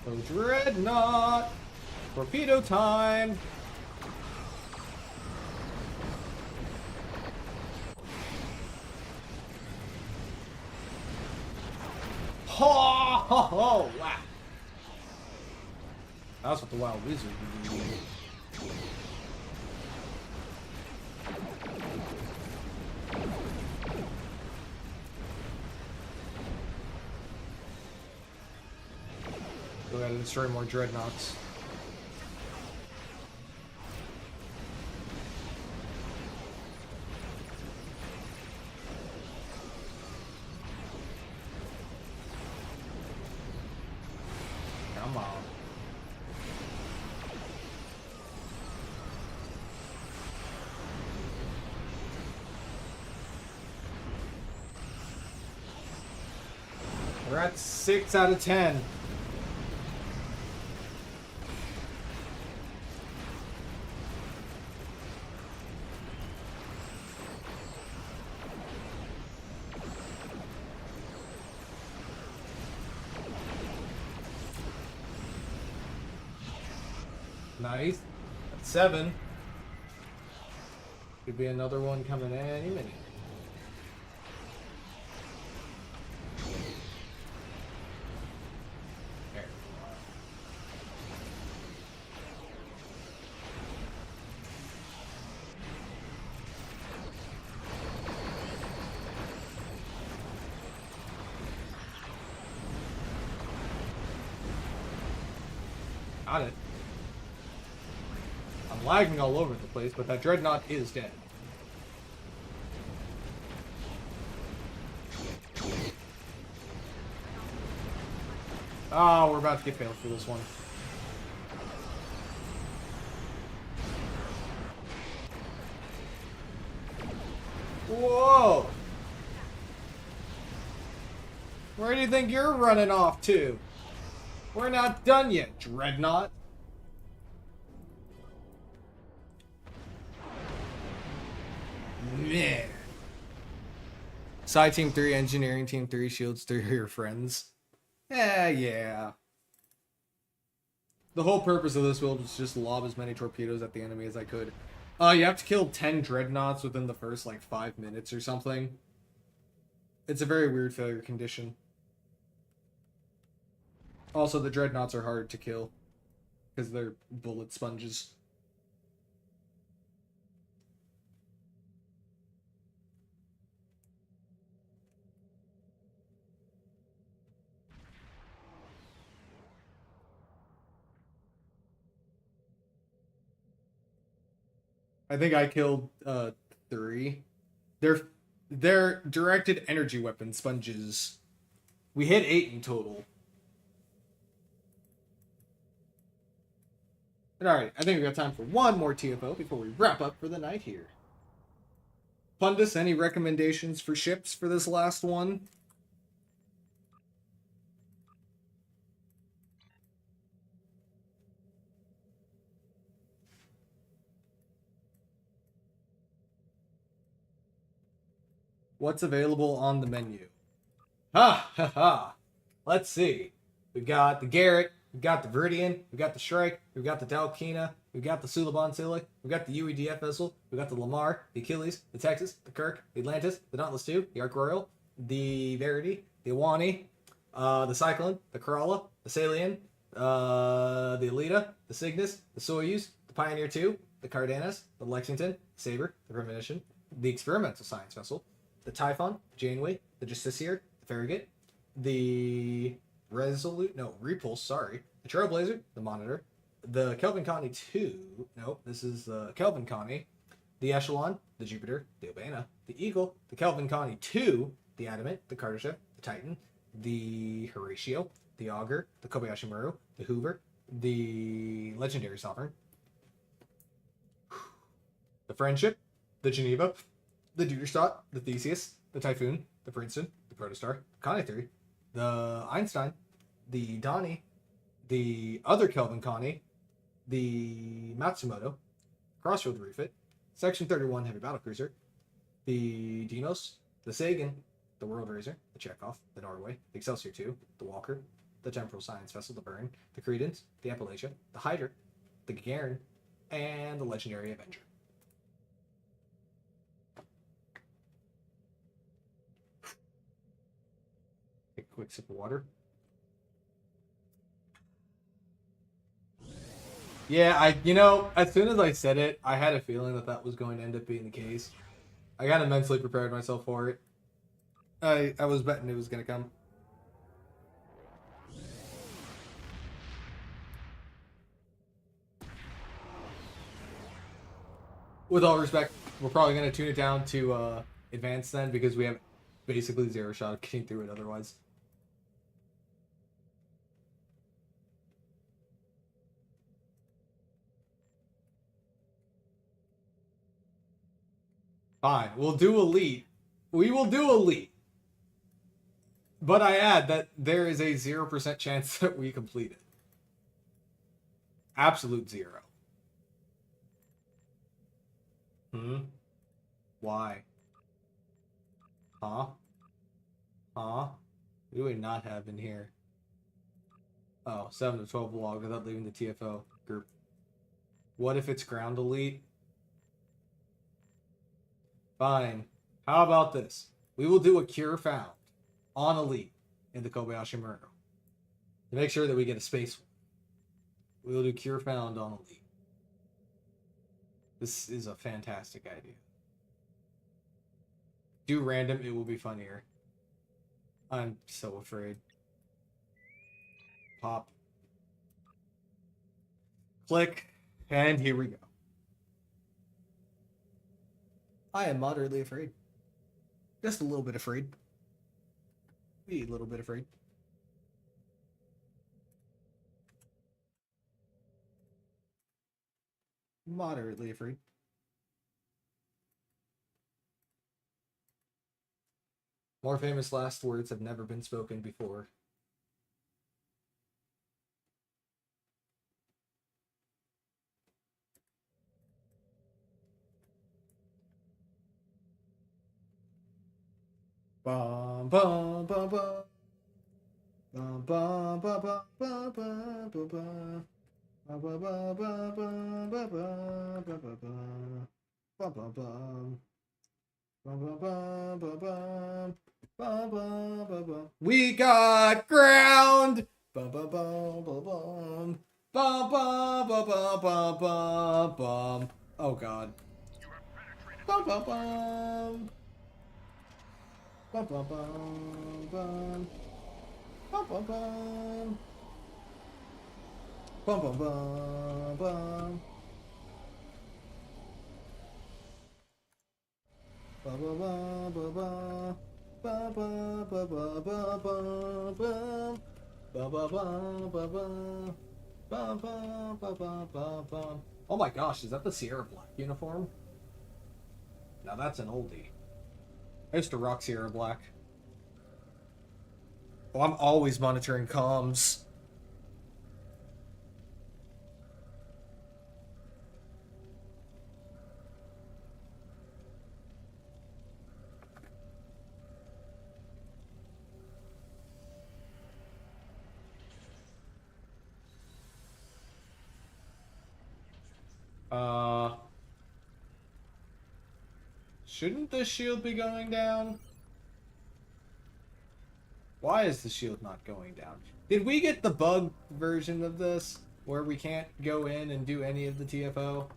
S1: So dreadnought! Torpedo time! Ha ha ha! Wow! That's what the wild wizard would do. We gotta destroy more dreadnoughts. Come on. We're at 6 out of 10. Nice. That's 7. Could be another one coming any minute. There. Got it. I'm lagging all over the place, but that dreadnought is dead. Oh, we're about to get failed for this one. Whoa! Where do you think you're running off to? We're not done yet, dreadnought. Man. Side Team 3, Engineering Team 3, Shields 3 are your friends. Yeah. The whole purpose of this build was just lob as many torpedoes at the enemy as I could. You have to kill 10 dreadnoughts within the first, like, 5 minutes or something. It's a very weird failure condition. Also, the dreadnoughts are hard to kill. Because they're bullet sponges. I think I killed 3. They're directed energy weapon sponges. We hit 8 in total. Alright, I think we got time for one more TFO before we wrap up for the night here. Pundus, any recommendations for ships for this last one? What's available on the menu? Ha ha ha! Let's see. We got the Garrett, we got the Viridian, we got the Shrike, we got the Dalkina, we got the Suliban Silic, we got the UEDF vessel, we got the Lamar, the Achilles, the Texas, the Kirk, the Atlantis, the Dauntless 2, the Ark Royal, the Verity, the Awani, the Cyclone, the Corolla, the Salian, The Alita, the Cygnus, the Soyuz, the Pioneer 2, the Cardenas, the Lexington, the Sabre, the Premonition, the Experimental Science Vessel, the Typhon, the Janeway, the Justiciar, the Farragut, the Repulse, sorry, the Trailblazer, the Monitor, the Kelvin Connie 2, nope, this is the Kelvin Connie, the Echelon, the Jupiter, the Urbana, the Eagle, the Kelvin Connie 2, the Adamant, the Carter Ship, the Titan, the Horatio, the Augur, the Kobayashi Maru, the Hoover, the Legendary Sovereign, the Friendship, the Geneva, the Duderstadt, the Theseus, the Typhoon, the Princeton, the Protostar, the Connie 3, the Einstein, the Donnie, the other Kelvin Connie, the Matsumoto, Crossfield Refit, Section 31 Heavy Battlecruiser, the Deimos, the Sagan, the World Razor, the Chekhov, the Norway, the Excelsior 2, the Walker, the Temporal Science Vessel, the Burn, the Credence, the Appalachia, the Hydra, the Gagarin, and the Legendary Avenger. Take a quick sip of water. Yeah, as soon as I said it, I had a feeling that that was going to end up being the case. I got mentally prepared myself for it. I was betting it was going to come. With all respect, we're probably going to tune it down to advanced then, because we have basically zero shot of getting through it otherwise. Fine, we'll do elite. We will do elite. But I add that there is a 0% chance that we complete it. Absolute zero. Why? Huh? What do we not have in here? Oh, 7 to 12 log without leaving the TFO group. What if it's ground elite? Fine. How about this? We will do a cure found on elite in the Kobayashi Maru to make sure that we get a space one. We will do cure found on elite. This is a fantastic idea. Do random, it will be funnier. I'm so afraid. Pop. Click. And here we go. I am moderately afraid. Just a little bit afraid. A little bit afraid. Moderately afraid. More famous last words have never been spoken before. Bum bum bum bum. Bum bum bum bum bum bum bum bum. Bum bum bum bum bum bum bum bum bum. Bum bum bum. Bum bum bum bum bum. Bum bum bum bum. We got ground. Bum bum bum bum bum. Bum bum bum bum bum bum bum. Oh God. Bum bum bum. Bum bum bum bum. Bum bum bum. Bum bum bum bum. Bum bum bum bum bum. Bum bum bum bum bum bum bum. Bum bum bum bum bum. Bum bum bum bum bum bum. Oh my gosh, is that the Sierra Black uniform? Now that's an oldie. I used to rock Sierra Black. Oh, I'm always monitoring comms. Shouldn't the shield be going down? Why is the shield not going down? Did we get the bug version of this? Where we can't go in and do any of the TFO?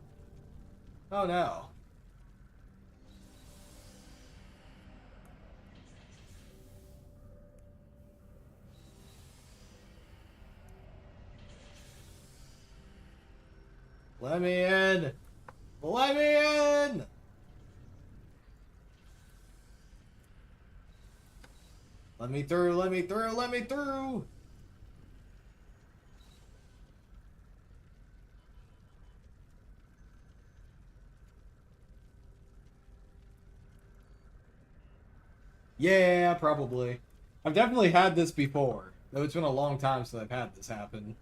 S1: Oh no. Let me in! Let me in! Let me through, let me through, let me through! Yeah, probably. I've definitely had this before, though it's been a long time since I've had this happen.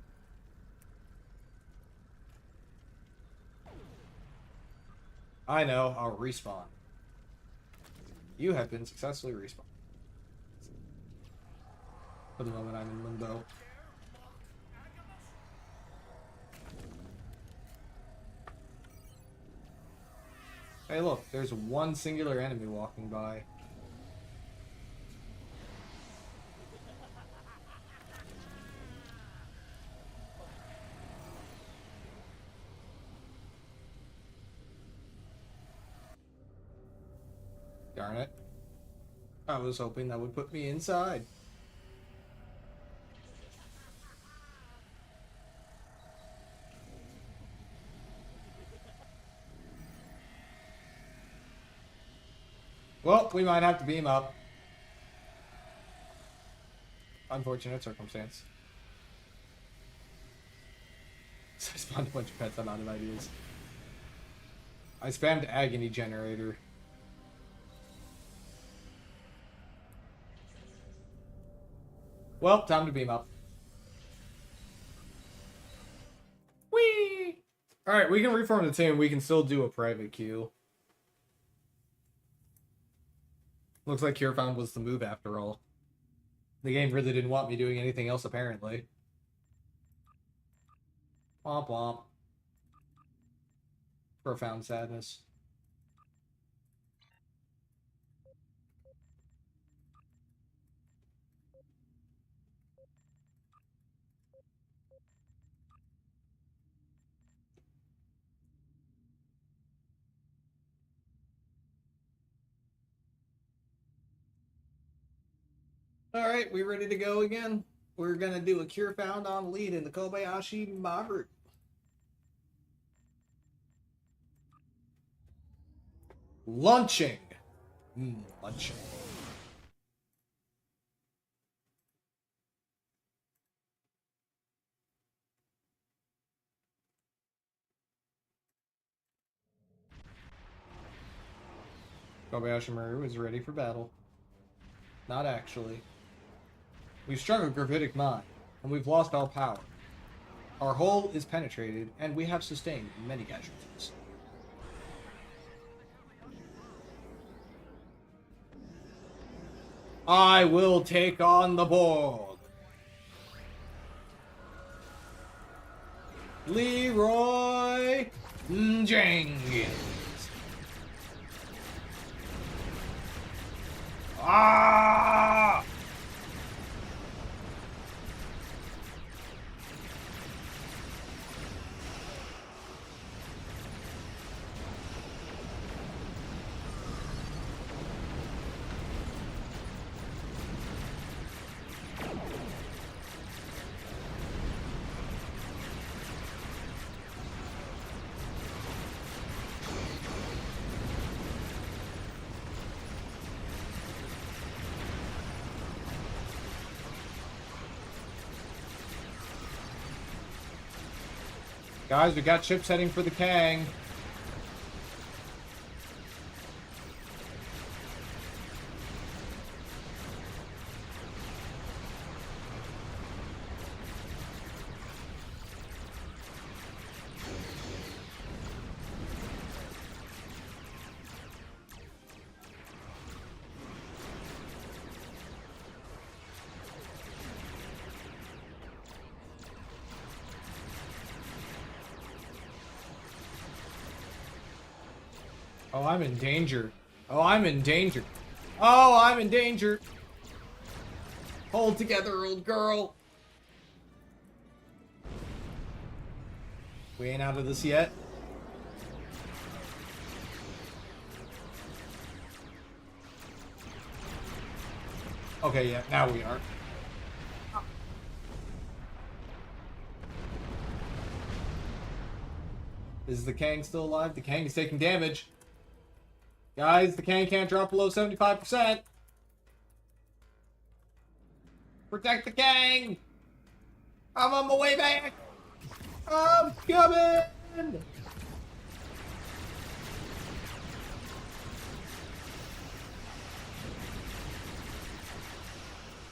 S1: I know, I'll respawn. You have been successfully respawned. For the moment, I'm in limbo. Hey, look, there's one singular enemy walking by. Darn it. I was hoping that would put me inside. Well, we might have to beam up. Unfortunate circumstance. So I spawned a bunch of pets, I'm out of ideas. I spammed Agony Generator. Well, time to beam up. Whee! Alright, we can reform the team. We can still do a private queue. Looks like Cure Found was the move after all. The game really didn't want me doing anything else, apparently. Womp womp. Profound sadness. Alright, we ready to go again? We're gonna do a Cure Found on lead in the Kobayashi Maru. Lunching. Lunching. Kobayashi Maru is ready for battle. Not actually. We've struck a gravitic mine, and we've lost all power. Our hull is penetrated, and we have sustained many casualties. I will take on the Borg. Leroy Jenkins. Ah! Guys, we got ships heading for the Kang. Oh, I'm in danger. Oh, I'm in danger. Oh, I'm in danger. Hold together, old girl. We ain't out of this yet. Okay, yeah, now we are. Is the Kang still alive? The Kang is taking damage. Guys, the Kang can't drop below 75%. Protect the Kang! I'm on my way back! I'm coming!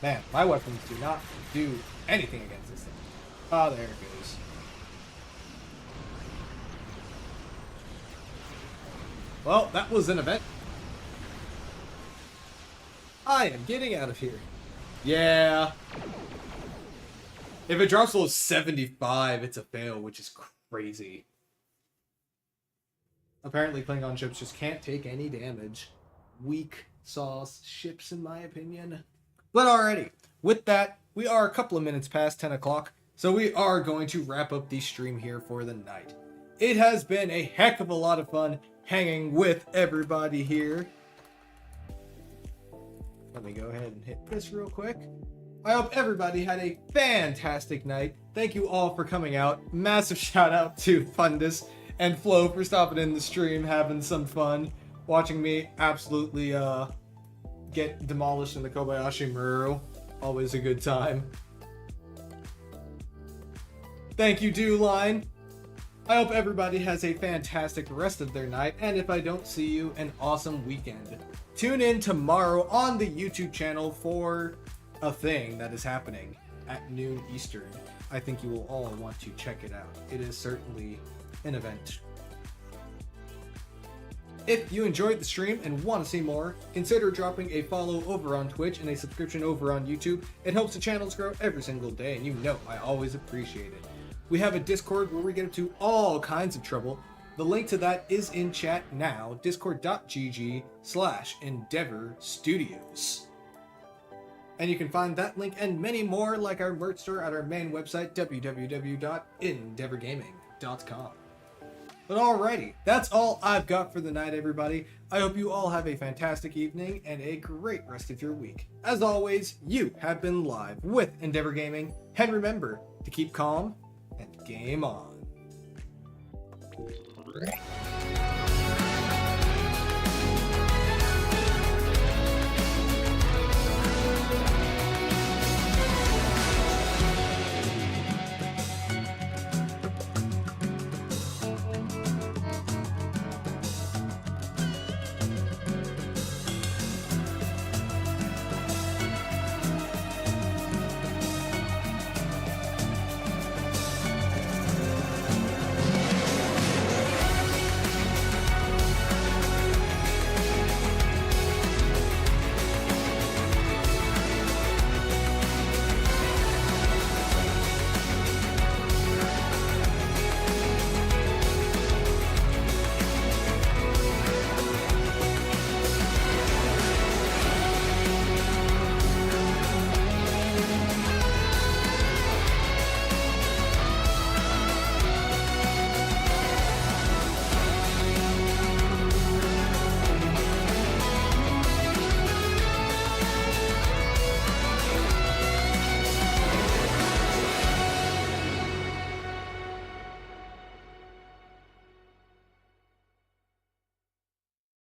S1: Man, my weapons do not do anything against this thing. Oh, there it goes. Well, that was an event. I am getting out of here. Yeah. If it drops below 75, it's a fail, which is crazy. Apparently, Klingon ships just can't take any damage. Weak sauce ships, in my opinion. But alrighty, with that, we are a couple of minutes past 10 o'clock, so we are going to wrap up the stream here for the night. It has been a heck of a lot of fun hanging with everybody here. Let me go ahead and hit this real quick. I hope everybody had a fantastic night. Thank you all for coming out. Massive shout out to Fundus and Flo for stopping in the stream, having some fun, watching me absolutely get demolished in the Kobayashi Maru. Always a good time. Thank you, Dewline. I hope everybody has a fantastic rest of their night, and if I don't see you, an awesome weekend. Tune in tomorrow on the YouTube channel for a thing that is happening at noon Eastern. I think you will all want to check it out. It is certainly an event. If you enjoyed the stream and want to see more, consider dropping a follow over on Twitch and a subscription over on YouTube. It helps the channels grow every single day, and you know I always appreciate it. We have a Discord where we get up to all kinds of trouble. The link to that is in chat now, discord.gg/Endeavor Studios. And you can find that link and many more like our merch store at our main website, www.endeavorgaming.com. But alrighty, that's all I've got for the night, everybody. I hope you all have a fantastic evening and a great rest of your week. As always, you have been live with Endeavor Gaming, and remember to keep calm and game on.